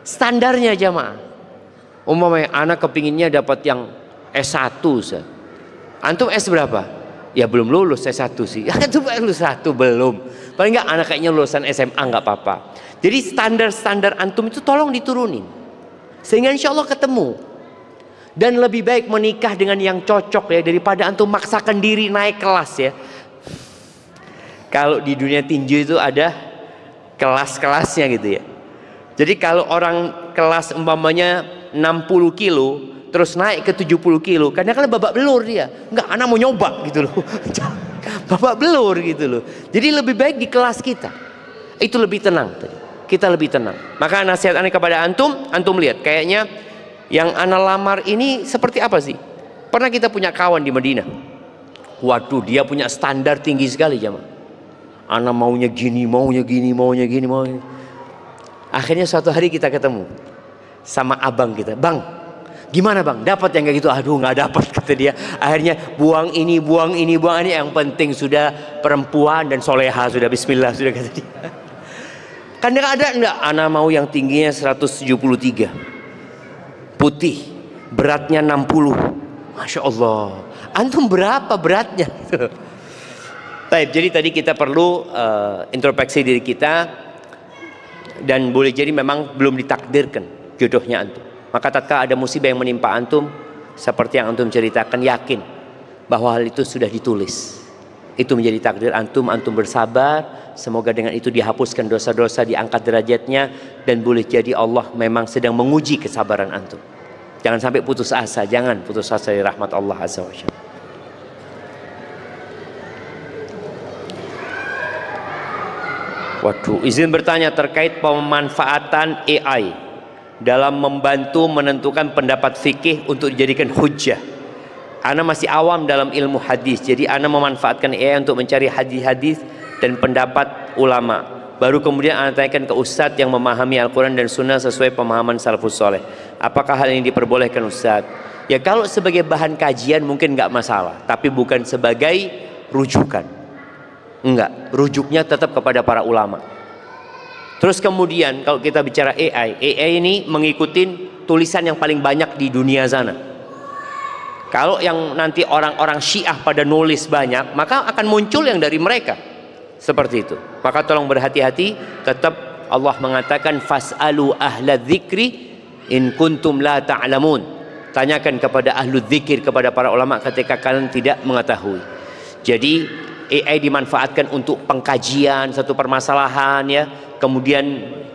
standarnya jamaah. Umpamanya anak kepinginnya dapat yang S1, Ustaz. Antum S berapa? Ya belum lulus S1 sih. Antum lulus 1 belum. Paling enggak anak kayaknya lulusan SMA enggak apa-apa. Jadi standar-standar antum itu tolong diturunin. Sehingga insya Allah ketemu. Dan lebih baik menikah dengan yang cocok ya daripada antum maksakan diri naik kelas ya. Kalau di dunia tinju itu ada kelas-kelasnya gitu ya. Jadi kalau orang kelas umpamanya 60 kilo terus naik ke 70 kilo, kadang-kadang babak belur dia. Enggak, anak mau nyoba gitu loh. babak belur gitu loh. Jadi lebih baik di kelas kita. Itu lebih tenang tadi. Kita lebih tenang. Maka nasihat ana kepada antum lihat kayaknya yang ana lamar ini seperti apa sih? Pernah kita punya kawan di Madinah. Waduh, dia punya standar tinggi sekali jamaah. Ana maunya gini, maunya gini. Akhirnya suatu hari kita ketemu sama abang kita. Bang, gimana bang? Dapat yang kayak gitu? Aduh, nggak dapat kata dia. Akhirnya buang ini. Yang penting sudah perempuan dan soleha, sudah bismillah, sudah kata dia. Kan ada enggak? Ana mau yang tingginya 173, putih, beratnya 60. Masya Allah. Antum berapa beratnya? Baik, jadi tadi kita perlu introspeksi diri kita, dan boleh jadi memang belum ditakdirkan jodohnya antum. Maka tatkala ada musibah yang menimpa antum, seperti yang antum ceritakan, yakin bahwa hal itu sudah ditulis. Itu menjadi takdir antum. Antum bersabar, semoga dengan itu dihapuskan dosa-dosa, diangkat derajatnya, dan boleh jadi Allah memang sedang menguji kesabaran antum. Jangan sampai putus asa, jangan putus asa dari rahmat Allah Azza wa Jalla. Waduh, izin bertanya terkait pemanfaatan AI dalam membantu menentukan pendapat fikih untuk dijadikan hujjah. Ana masih awam dalam ilmu hadis, jadi ana memanfaatkan AI untuk mencari hadis-hadis dan pendapat ulama. Baru kemudian ana tanyakan ke ustadz yang memahami Al-Quran dan Sunnah sesuai pemahaman salafus soleh. Apakah hal ini diperbolehkan ustadz? Ya kalau sebagai bahan kajian mungkin nggak masalah, tapi bukan sebagai rujukan. Enggak, rujuknya tetap kepada para ulama. Terus kemudian kalau kita bicara AI ini mengikuti tulisan yang paling banyak di dunia sana. Kalau yang nanti orang-orang Syiah pada nulis banyak, maka akan muncul yang dari mereka. Seperti itu. Maka tolong berhati-hati. Tetap Allah mengatakan fas'alu ahla dzikri in kuntum la ta'lamun. Tanyakan kepada ahlu dzikir, kepada para ulama ketika kalian tidak mengetahui. Jadi AI dimanfaatkan untuk pengkajian satu permasalahan ya. Kemudian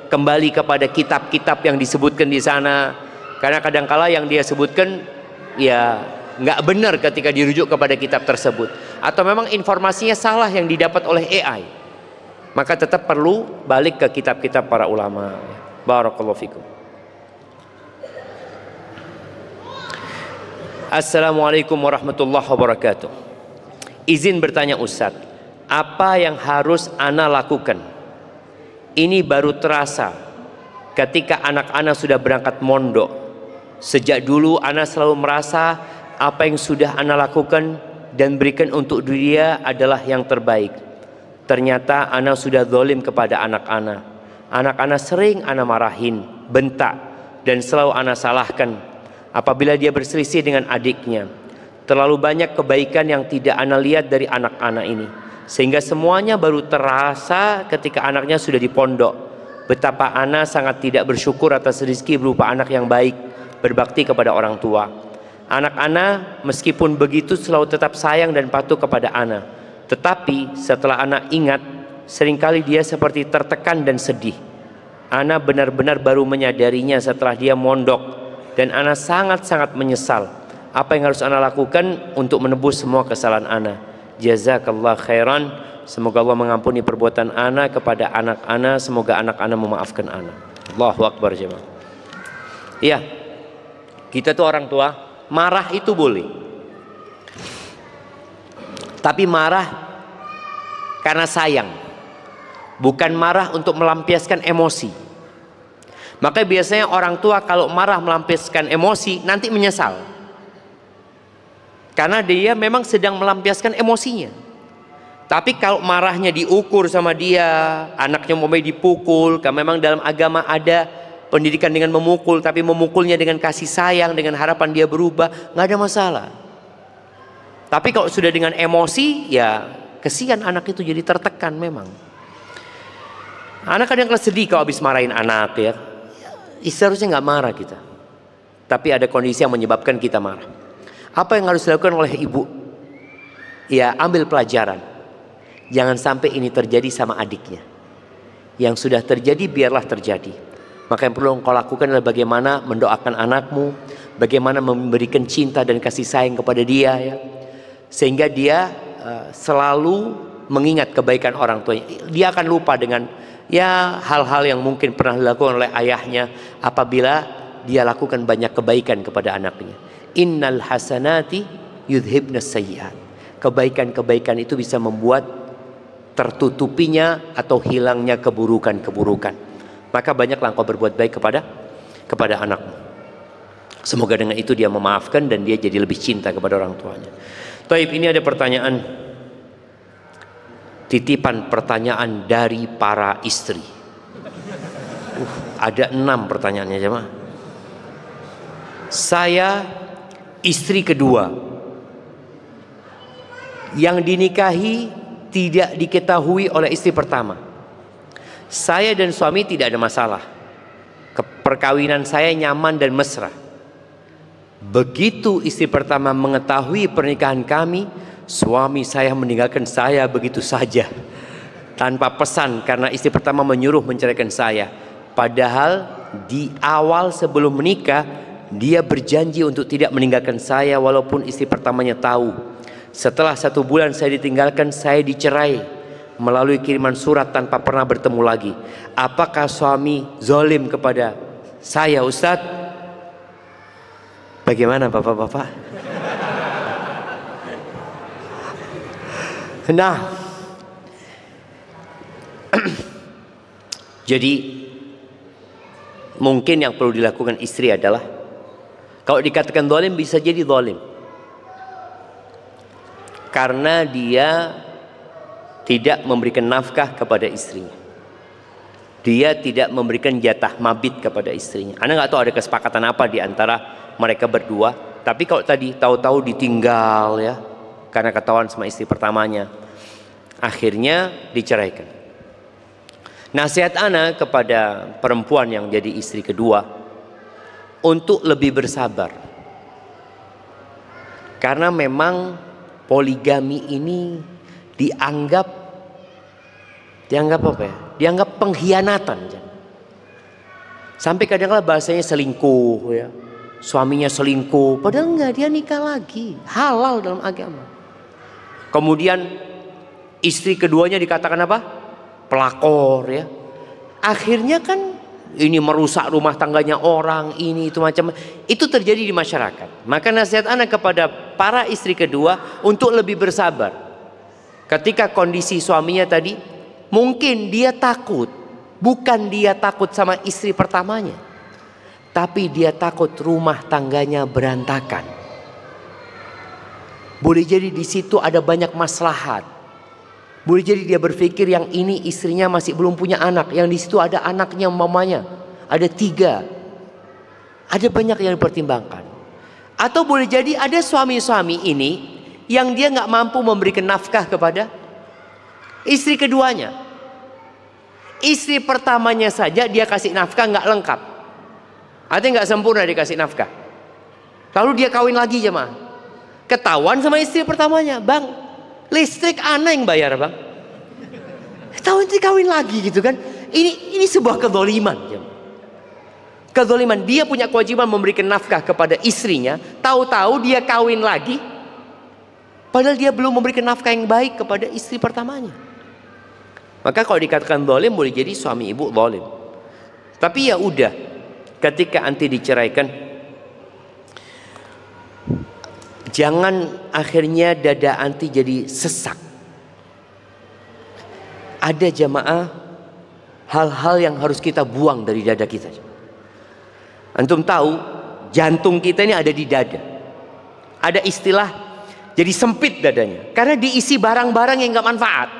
kembali kepada kitab-kitab yang disebutkan di sana. Karena kadangkala yang dia sebutkan ya nggak benar ketika dirujuk kepada kitab tersebut, atau memang informasinya salah yang didapat oleh AI, maka tetap perlu balik ke kitab-kitab para ulama. Barakallahu fikum. Assalamualaikum warahmatullahi wabarakatuh. Izin bertanya Ustaz, apa yang harus ana lakukan? Ini baru terasa ketika anak-anak sudah berangkat mondok. Sejak dulu ana selalu merasa apa yang sudah ana lakukan dan berikan untuk dia adalah yang terbaik. Ternyata ana sudah zalim kepada anak-anak. Anak-anak sering ana marahin, bentak, dan selalu ana salahkan apabila dia berselisih dengan adiknya. Terlalu banyak kebaikan yang tidak ana lihat dari anak-anak ini, sehingga semuanya baru terasa ketika anaknya sudah di pondok. Betapa ana sangat tidak bersyukur atas rezeki berupa anak yang baik, berbakti kepada orang tua. Anak-anak meskipun begitu selalu tetap sayang dan patuh kepada ana. Tetapi setelah ana ingat, seringkali dia seperti tertekan dan sedih. Ana benar-benar baru menyadarinya setelah dia mondok, dan ana sangat-sangat menyesal. Apa yang harus ana lakukan untuk menebus semua kesalahan ana? Jazakallah khairan. Semoga Allah mengampuni perbuatan ana kepada anak ana. Semoga anak ana memaafkan ana. Allahu Akbar jemaah. Iya, kita tuh orang tua, marah itu boleh, tapi marah karena sayang, bukan marah untuk melampiaskan emosi. Maka biasanya orang tua kalau marah melampiaskan emosi nanti menyesal, karena dia memang sedang melampiaskan emosinya. Tapi kalau marahnya diukur sama dia, anaknya mau dipukul, karena memang dalam agama ada pendidikan dengan memukul, tapi memukulnya dengan kasih sayang, dengan harapan dia berubah, nggak ada masalah. Tapi kalau sudah dengan emosi, ya kesian anak itu jadi tertekan memang. Anak kadang-kadang sedih kalau habis marahin anak ya. Seharusnya nggak marah kita, tapi ada kondisi yang menyebabkan kita marah. Apa yang harus dilakukan oleh ibu? Ya ambil pelajaran. Jangan sampai ini terjadi sama adiknya. Yang sudah terjadi biarlah terjadi. Maka yang perlu engkau lakukan adalah bagaimana mendoakan anakmu, bagaimana memberikan cinta dan kasih sayang kepada dia ya. Sehingga dia selalu mengingat kebaikan orang tuanya. Dia akan lupa dengan ya hal-hal yang mungkin pernah dilakukan oleh ayahnya apabila dia lakukan banyak kebaikan kepada anaknya. Innal hasanati yudhibnas sayyi'at. Kebaikan-kebaikan itu bisa membuat tertutupinya atau hilangnya keburukan-keburukan. Maka banyaklah engkau berbuat baik kepada anakmu. Semoga dengan itu dia memaafkan dan dia jadi lebih cinta kepada orang tuanya. Taib, ini ada pertanyaan, titipan pertanyaan dari para istri. Ada 6 pertanyaannya jemaah. Saya istri kedua yang dinikahi tidak diketahui oleh istri pertama. Saya dan suami tidak ada masalah. Perkawinan saya nyaman dan mesra. Begitu istri pertama mengetahui pernikahan kami, suami saya meninggalkan saya begitu saja tanpa pesan karena istri pertama menyuruh menceraikan saya. Padahal di awal sebelum menikah dia berjanji untuk tidak meninggalkan saya walaupun istri pertamanya tahu. Setelah 1 bulan saya ditinggalkan, saya dicerai melalui kiriman surat tanpa pernah bertemu lagi. Apakah suami zalim kepada saya, Ustadz? Bagaimana bapak-bapak? Nah, jadi mungkin yang perlu dilakukan istri adalah, kalau dikatakan zalim bisa jadi zalim karena dia tidak memberikan nafkah kepada istrinya. Dia tidak memberikan jatah mabit kepada istrinya. Anda nggak tahu ada kesepakatan apa di antara mereka berdua. Tapi kalau tadi tahu-tahu ditinggal ya, karena ketahuan sama istri pertamanya, akhirnya diceraikan. Nasihat ana kepada perempuan yang jadi istri kedua untuk lebih bersabar. Karena memang poligami ini dianggap apa ya? Dianggap pengkhianatan. Sampai kadang-kadang bahasanya selingkuh ya. Suaminya selingkuh, padahal enggak, dia nikah lagi. Halal dalam agama. Kemudian istri keduanya dikatakan apa? Pelakor ya. Akhirnya kan ini merusak rumah tangganya orang, ini itu macam. Itu terjadi di masyarakat. Maka nasihat anak kepada para istri kedua untuk lebih bersabar. Ketika kondisi suaminya tadi, mungkin dia takut. Bukan dia takut sama istri pertamanya, tapi dia takut rumah tangganya berantakan. Boleh jadi di situ ada banyak maslahat. Boleh jadi dia berpikir yang ini istrinya masih belum punya anak, yang di situ ada anaknya mamanya, ada 3. Ada banyak yang dipertimbangkan. Atau boleh jadi ada suami-suami ini yang dia nggak mampu memberikan nafkah kepada istri keduanya. Istri pertamanya saja dia kasih nafkah nggak lengkap, artinya nggak sempurna dikasih nafkah. Lalu dia kawin lagi jemaah, ketahuan sama istri pertamanya, bang, listrik ana yang bayar bang. Tahu nanti kawin lagi gitu kan. Ini sebuah kezaliman. Kezaliman, dia punya kewajiban memberikan nafkah kepada istrinya, tahu-tahu dia kawin lagi padahal dia belum memberikan nafkah yang baik kepada istri pertamanya. Maka kalau dikatakan zalim, boleh jadi suami ibu zalim. Tapi ya udah, ketika anti diceraikan, jangan akhirnya dada anti jadi sesak. Ada jamaah hal-hal yang harus kita buang dari dada kita. Antum tahu jantung kita ini ada di dada. Ada istilah jadi sempit dadanya karena diisi barang-barang yang gak manfaat.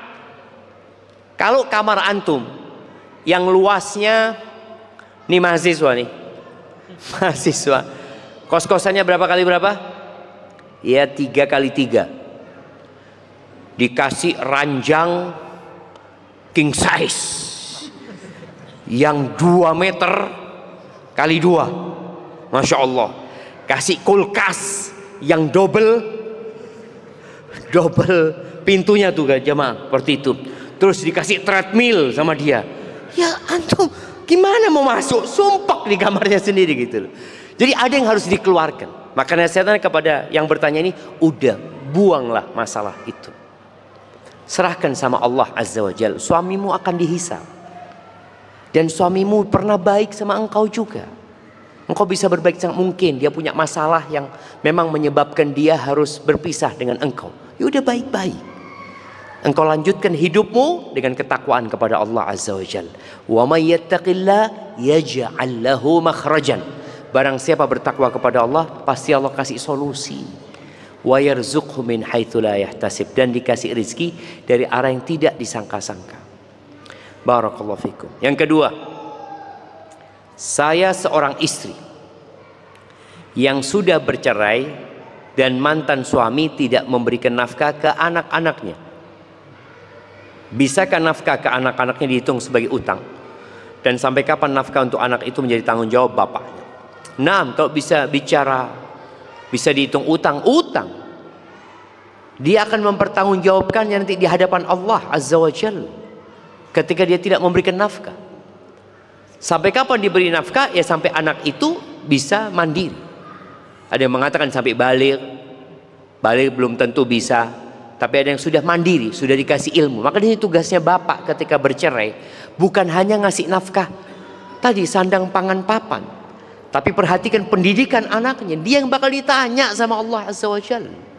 Kalau kamar antum yang luasnya, nih mahasiswa nih, mahasiswa, kos-kosannya berapa kali berapa? Ya 3 kali 3. Dikasih ranjang king size yang 2 meter kali 2, Masya Allah. Kasih kulkas yang double pintunya tuh jemaah, seperti itu. Terus dikasih treadmill sama dia. Ya antum gimana mau masuk, sumpek di kamarnya sendiri gitu loh. Jadi ada yang harus dikeluarkan. Maka nasihatnya kepada yang bertanya ini, udah buanglah masalah itu. Serahkan sama Allah Azza wa Jalla. Suamimu akan dihisab. Dan suamimu pernah baik sama engkau juga. Engkau bisa berbaik sangat mungkin. Dia punya masalah yang memang menyebabkan dia harus berpisah dengan engkau. Ya udah baik-baik. Engkau lanjutkan hidupmu dengan ketakwaan kepada Allah Azza wa Jalla. Wa may yattaqillah yaj'al lahu makhrajan. Barang siapa bertakwa kepada Allah, pasti Allah kasih solusi. Wa yarzuqhu min haitsu la yahtasib, dan dikasih rezeki dari arah yang tidak disangka-sangka. Barakallahu fikum. Yang kedua, saya seorang istri yang sudah bercerai dan mantan suami tidak memberikan nafkah ke anak-anaknya. Bisakah nafkah ke anak-anaknya dihitung sebagai utang? Dan sampai kapan nafkah untuk anak itu menjadi tanggung jawab bapaknya? Nah, kalau bisa dihitung utang. Dia akan mempertanggungjawabkannya nanti di hadapan Allah Azza wa Jalla ketika dia tidak memberikan nafkah. Sampai kapan diberi nafkah? Ya sampai anak itu bisa mandiri. Ada yang mengatakan sampai balik belum tentu bisa, tapi ada yang sudah mandiri, sudah dikasih ilmu. Maka ini tugasnya bapak ketika bercerai, bukan hanya ngasih nafkah tadi sandang pangan papan, tapi perhatikan pendidikan anaknya. Dia yang bakal ditanya sama Allah Azza wa Jalla.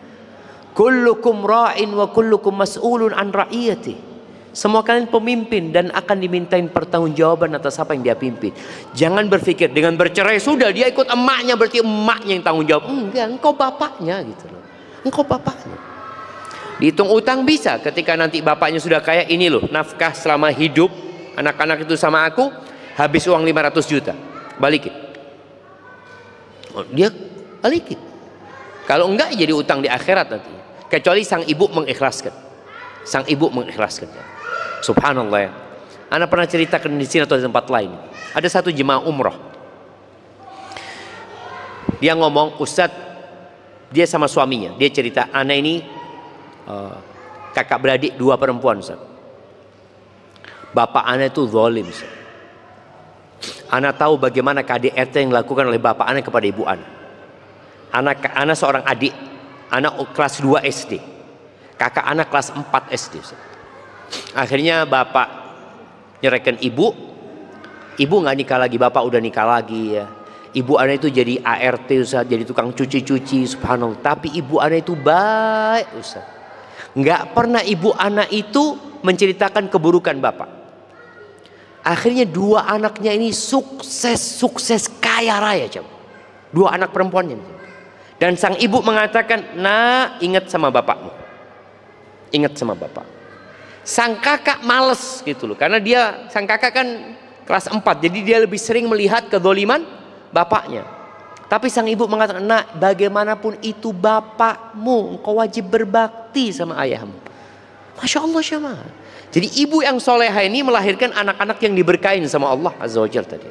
Kullukum ra'in wa kullukum mas'ulun an ra'iyati. Semua kalian pemimpin dan akan dimintain pertanggungjawaban atas apa yang dia pimpin. Jangan berpikir dengan bercerai sudah dia ikut emaknya, berarti emaknya yang tanggung jawab. Enggak, engkau bapaknya gitu loh. Engkau bapaknya. Dihitung utang bisa ketika nanti bapaknya sudah kaya. Ini loh nafkah selama hidup anak-anak itu sama aku, habis uang 500 juta, balikin. Dia balikin. Kalau enggak jadi utang di akhirat nanti. Kecuali sang ibu mengikhlaskan. Sang ibu mengikhlaskan. Subhanallah ya. Ana pernah ceritakan di sini atau di tempat lain. Ada satu jemaah umrah. Dia ngomong, Ustadz, dia sama suaminya. Dia cerita, ana ini kakak beradik 2 perempuan, Ustadz. Bapak ana itu zalim, Ustadz. Ana tahu bagaimana KDRT yang dilakukan oleh bapak ana kepada ibu ana. Ana seorang adik, anak kelas 2 SD, kakak anak kelas 4 SD. Akhirnya bapak nyerahkan ibu nggak nikah lagi, bapak udah nikah lagi ya. Ibu anak itu jadi ART Ustaz, jadi tukang cuci-cuci, subhanallah. Tapi ibu anak itu baik Ustaz. Nggak pernah ibu anak itu menceritakan keburukan bapak. Akhirnya 2 anaknya ini sukses kaya raya, jam. 2 anak perempuannya. Dan sang ibu mengatakan, nah ingat sama bapakmu. Ingat sama bapak. Sang kakak males gitu loh. Karena sang kakak kan kelas 4. Jadi dia lebih sering melihat kezaliman bapaknya. Tapi sang ibu mengatakan, nak bagaimanapun itu bapakmu. Engkau wajib berbakti sama ayahmu. Masya Allah syamah. Jadi ibu yang soleha ini melahirkan anak-anak yang diberkain sama Allah Azza wa Jalla tadi.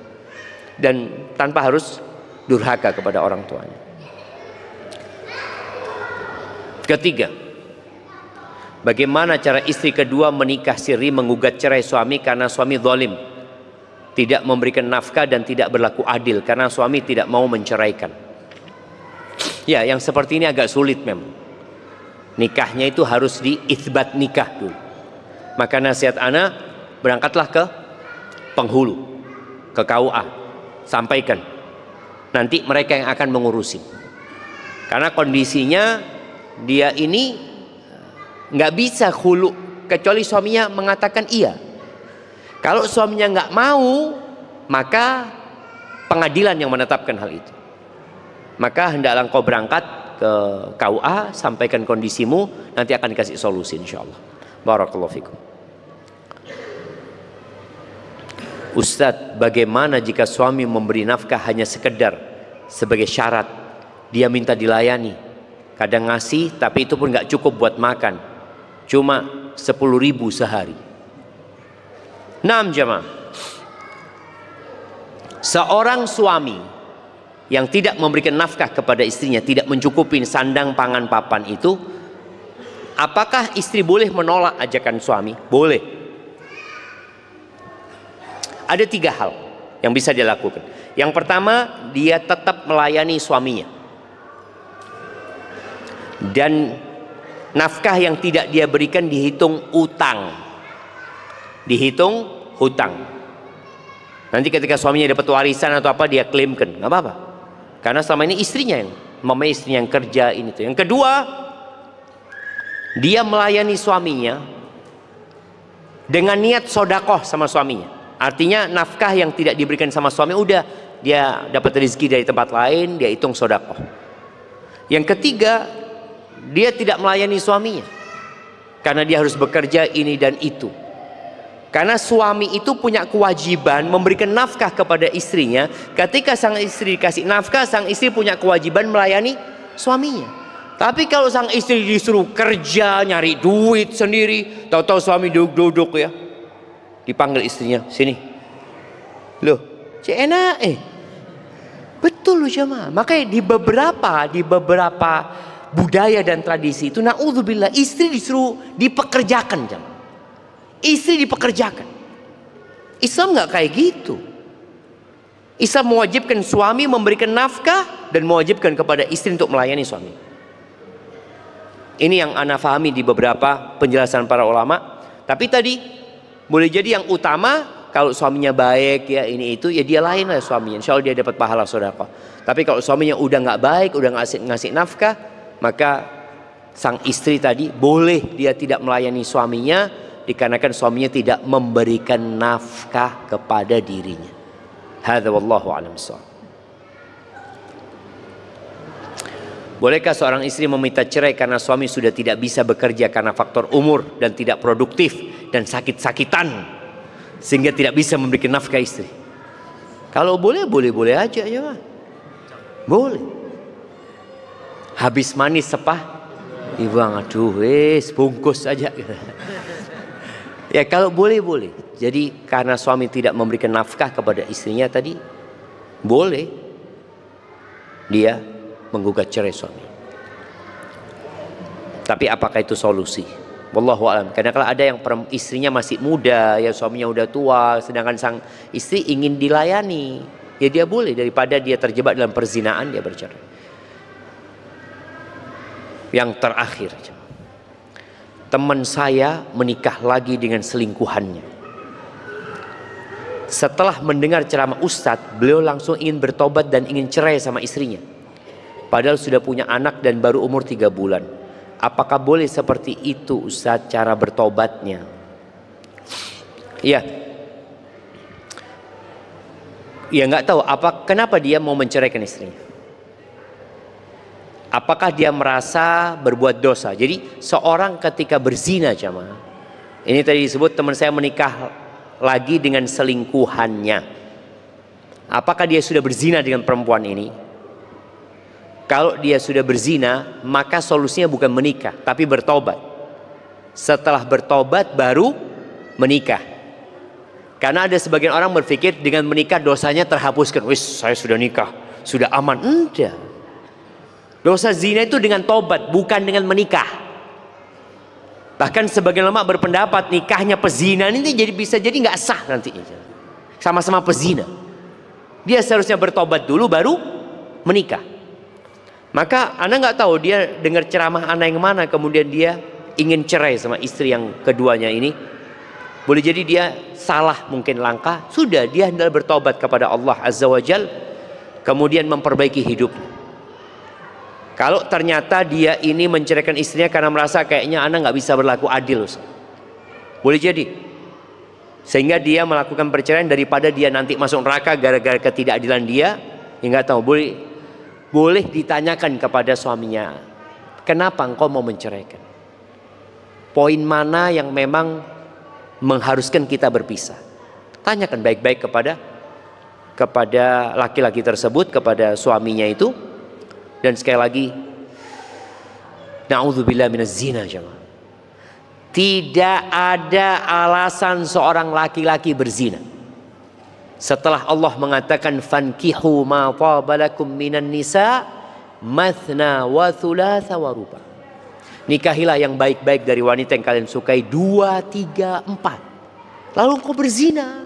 Dan tanpa harus durhaka kepada orang tuanya. Ketiga, bagaimana cara istri kedua menikah siri menggugat cerai suami karena suami zalim, tidak memberikan nafkah dan tidak berlaku adil karena suami tidak mau menceraikan. Ya, yang seperti ini agak sulit memang. Nikahnya itu harus diitsbat nikah dulu. Maka nasihat ana, berangkatlah ke penghulu, ke KUA, sampaikan. Nanti mereka yang akan mengurusi. Karena kondisinya dia ini nggak bisa khulu kecuali suaminya mengatakan iya. Kalau suaminya nggak mau, maka pengadilan yang menetapkan hal itu. Maka hendaklah engkau berangkat ke KUA, sampaikan kondisimu, nanti akan dikasih solusi insyaallah. Barakallahu fikum. Ustadz, bagaimana jika suami memberi nafkah hanya sekedar sebagai syarat, dia minta dilayani? Kadang ngasih, tapi itu pun nggak cukup buat makan. Cuma 10.000 sehari. 6 jemaah. Seorang suami yang tidak memberikan nafkah kepada istrinya, tidak mencukupi sandang pangan papan itu, apakah istri boleh menolak ajakan suami? Boleh. Ada 3 hal yang bisa dia lakukan. Yang pertama, dia tetap melayani suaminya. Dan Nafkah yang tidak dia berikan dihitung utang, dihitung hutang. Nanti ketika suaminya dapat warisan atau apa, dia klaimkan, nggak apa-apa, karena selama ini istrinya yang, mamanya istrinya yang kerja ini tuh. Yang kedua, dia melayani suaminya dengan niat sodakoh sama suaminya. Artinya nafkah yang tidak diberikan sama suami, udah dia dapat rezeki dari tempat lain, dia hitung sodakoh. Yang ketiga, dia tidak melayani suaminya karena dia harus bekerja ini dan itu. Karena suami itu punya kewajiban memberikan nafkah kepada istrinya. Ketika sang istri dikasih nafkah, sang istri punya kewajiban melayani suaminya. Tapi kalau sang istri disuruh kerja, nyari duit sendiri, tahu-tahu suami duduk-duduk ya, dipanggil istrinya, sini. Loh, cek enak betul loh jemaah. Makanya di beberapa budaya dan tradisi itu, naudzubillah, istri disuruh dipekerjakan jemaah. Istri dipekerjakan. Islam nggak kayak gitu. Islam mewajibkan suami memberikan nafkah dan mewajibkan kepada istri untuk melayani suami. Ini yang ana fahami di beberapa penjelasan para ulama. Tapi tadi boleh jadi yang utama, kalau suaminya baik ya ini itu, ya dia lain lah suaminya. Insya Allah dia dapat pahala sedekah. Tapi kalau suaminya udah nggak baik, udah nggak ngasih nafkah, maka sang istri tadi boleh dia tidak melayani suaminya, dikarenakan suaminya tidak memberikan nafkah kepada dirinya. Hadza wallahu a'lam bissawab. Bolehkah seorang istri meminta cerai karena suami sudah tidak bisa bekerja karena faktor umur dan tidak produktif dan sakit-sakitan sehingga tidak bisa memberikan nafkah istri? Kalau boleh aja ya. Boleh. Habis manis sepah, Ibang, aduh wes bungkus aja. Ya kalau boleh. Jadi karena suami tidak memberikan nafkah kepada istrinya tadi, boleh dia menggugat cerai suami. Tapi apakah itu solusi? Wallahu a'lam. Karena kalau ada yang istrinya masih muda, ya suaminya udah tua, sedangkan sang istri ingin dilayani, ya dia boleh, daripada dia terjebak dalam perzinaan, dia bercerai. Yang terakhir, teman saya menikah lagi dengan selingkuhannya. Setelah mendengar ceramah Ustadz, beliau langsung ingin bertobat dan ingin cerai sama istrinya. Padahal sudah punya anak dan baru umur 3 bulan. Apakah boleh seperti itu Ustadz cara bertobatnya? Ya nggak tahu kenapa dia mau menceraikan istrinya. Apakah dia merasa berbuat dosa? Jadi seorang ketika berzina, jamaah, ini tadi disebut teman saya menikah lagi dengan selingkuhannya. Apakah dia sudah berzina dengan perempuan ini? Kalau dia sudah berzina, maka solusinya bukan menikah, tapi bertobat. Setelah bertobat baru menikah. Karena ada sebagian orang berpikir dengan menikah dosanya terhapuskan. Wis, saya sudah nikah, sudah aman. Enggak. Dosa zina itu dengan tobat, bukan dengan menikah. Bahkan sebagian ulama berpendapat nikahnya pezina ini bisa jadi nggak sah nantinya. Sama-sama pezina. Dia seharusnya bertobat dulu baru menikah. Maka Anda nggak tahu dia dengar ceramah Anda yang mana, kemudian dia ingin cerai sama istri yang keduanya ini. Boleh jadi dia salah, mungkin langkah. Sudah, dia hendak bertobat kepada Allah Azza wa Jal, kemudian memperbaiki hidupnya. Kalau ternyata dia ini menceraikan istrinya karena merasa kayaknya Anda nggak bisa berlaku adil, boleh jadi sehingga dia melakukan perceraian daripada dia nanti masuk neraka gara-gara ketidakadilan dia. Ya nggak tahu, boleh ditanyakan kepada suaminya, kenapa engkau mau menceraikan? Poin mana yang memang mengharuskan kita berpisah? Tanyakan baik-baik kepada laki-laki tersebut, kepada suaminya itu. Dan sekali lagi, na'udzubillah minaz zina, jemaah. Tidak ada alasan seorang laki-laki berzina. Setelah Allah mengatakan fankihu ma tabalakum minan nisa mathna wa thulatha wa ruba. Nikahilah yang baik-baik dari wanita yang kalian sukai 2, 3, 4. Lalu kau berzina.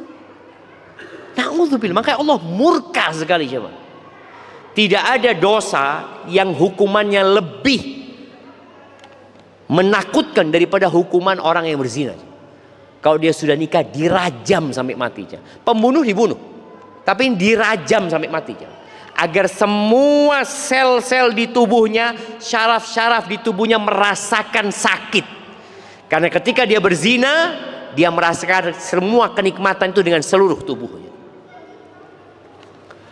Na'udzubillah. Makanya Allah murka sekali, jemaah. Tidak ada dosa yang hukumannya lebih menakutkan daripada hukuman orang yang berzina. Kalau dia sudah nikah dirajam sampai mati. Pembunuh dibunuh, tapi dirajam sampai mati. Agar semua sel-sel di tubuhnya, syaraf-syaraf di tubuhnya merasakan sakit. Karena ketika dia berzina, dia merasakan semua kenikmatan itu dengan seluruh tubuhnya.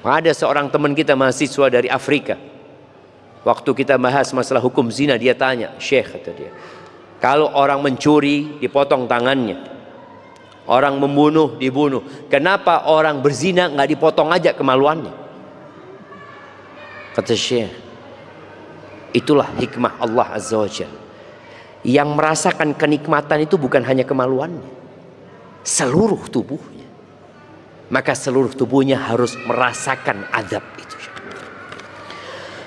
Ada seorang teman kita mahasiswa dari Afrika. Waktu kita bahas masalah hukum zina, dia tanya, "Syekh," kata dia, "kalau orang mencuri dipotong tangannya, orang membunuh dibunuh, kenapa orang berzina nggak dipotong aja kemaluannya?" Kata Syekh, itulah hikmah Allah Azza wa Jalla. Yang merasakan kenikmatan itu bukan hanya kemaluannya, seluruh tubuhnya. Maka seluruh tubuhnya harus merasakan azab itu.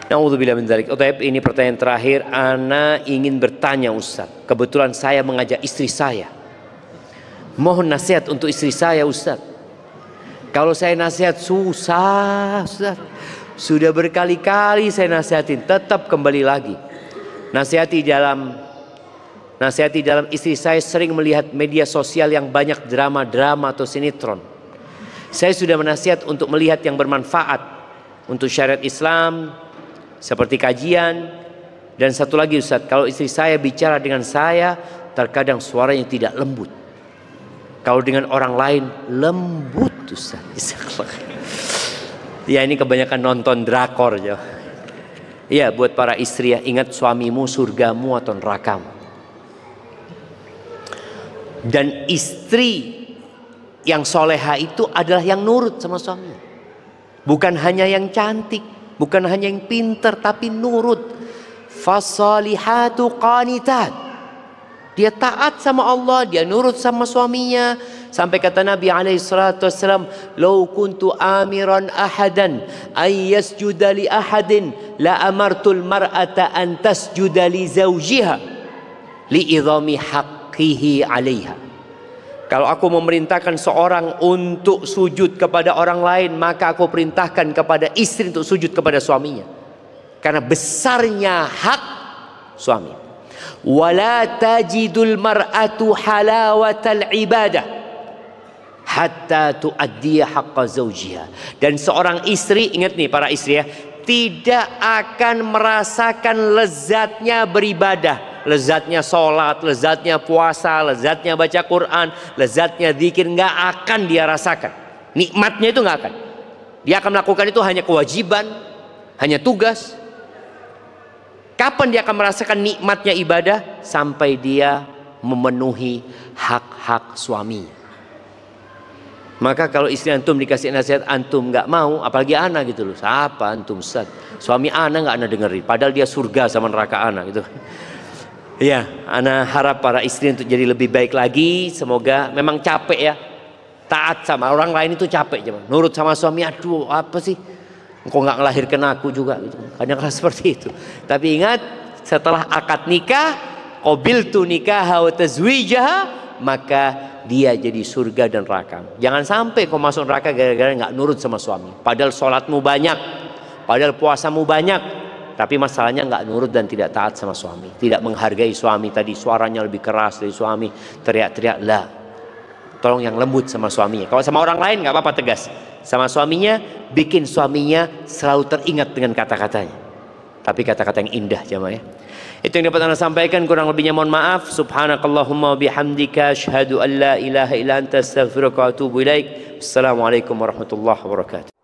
Na'udzubillah min dzalik. Ini pertanyaan terakhir. Ana ingin bertanya Ustaz. Kebetulan saya mengajak istri saya. Mohon nasihat untuk istri saya Ustaz. Kalau saya nasihat susah Ustaz. Sudah berkali-kali saya nasihatin, tetap kembali lagi. Nasihati dalam istri saya sering melihat media sosial yang banyak drama-drama atau sinetron. Saya sudah menasihat untuk melihat yang bermanfaat untuk syariat Islam, seperti kajian. Dan satu lagi Ustaz, kalau istri saya bicara dengan saya, terkadang suaranya tidak lembut. Kalau dengan orang lain lembut Ustaz. Ya, ini kebanyakan nonton drakor ya. Ya, buat para istri ya, ingat suamimu surgamu atau nerakamu. Dan istri yang soleha itu adalah yang nurut sama suami. Bukan hanya yang cantik, bukan hanya yang pintar, tapi nurut. Fasalihatu qanitat. Dia taat sama Allah, dia nurut sama suaminya. Sampai kata Nabi SAW, "Lau kuntu amiran ahadan ay yasjuda li ahadin la amartul mar'ata an tasjuda li zawjiha li idhami haqqihi 'alaiha." Kalau aku memerintahkan seorang untuk sujud kepada orang lain, maka aku perintahkan kepada istri untuk sujud kepada suaminya. Karena besarnya hak suami. Wala tajidul mar'atu halawatal ibadah hatta tuaddiya haqqa zawjiha. Dan seorang istri, ingat nih para istri ya, tidak akan merasakan lezatnya beribadah, lezatnya sholat, lezatnya puasa, lezatnya baca Quran, lezatnya zikir, nggak akan dia rasakan. Nikmatnya itu nggak akan. Dia akan melakukan itu hanya kewajiban, hanya tugas. Kapan dia akan merasakan nikmatnya ibadah? Sampai dia memenuhi hak-hak suaminya. Maka kalau istri antum dikasih nasihat antum nggak mau, apalagi ana gitu loh. Siapa antum Ustaz? Suami ana nggak ana dengerin, padahal dia surga sama neraka ana gitu. Ya, ana harap para istri untuk jadi lebih baik lagi. Semoga, memang capek ya, taat sama orang lain itu capek cuman. Nurut sama suami, aduh apa sih? Engkau nggak ngelahirkan aku juga gitu. Kadang-kadang seperti itu. Tapi ingat, setelah akad nikah, qabiltu nikaha wa tazwijaha, maka dia jadi surga dan neraka. Jangan sampai kau masuk neraka gara-gara nggak nurut sama suami. Padahal sholatmu banyak, padahal puasamu banyak, tapi masalahnya nggak nurut dan tidak taat sama suami. Tidak menghargai suami, tadi suaranya lebih keras dari suami, teriak-teriak. Lah, tolong yang lembut sama suaminya. Kalau sama orang lain nggak apa-apa tegas. Sama suaminya, bikin suaminya selalu teringat dengan kata-katanya. Tapi kata-kata yang indah jemaah ya. Itu yang dapat Anda sampaikan, kurang lebihnya mohon maaf. Subhanakallahumma bihamdika asyhadu an la ilaha illa anta astaghfiruka wa atubu ilaik. Assalamualaikum warahmatullahi wabarakatuh.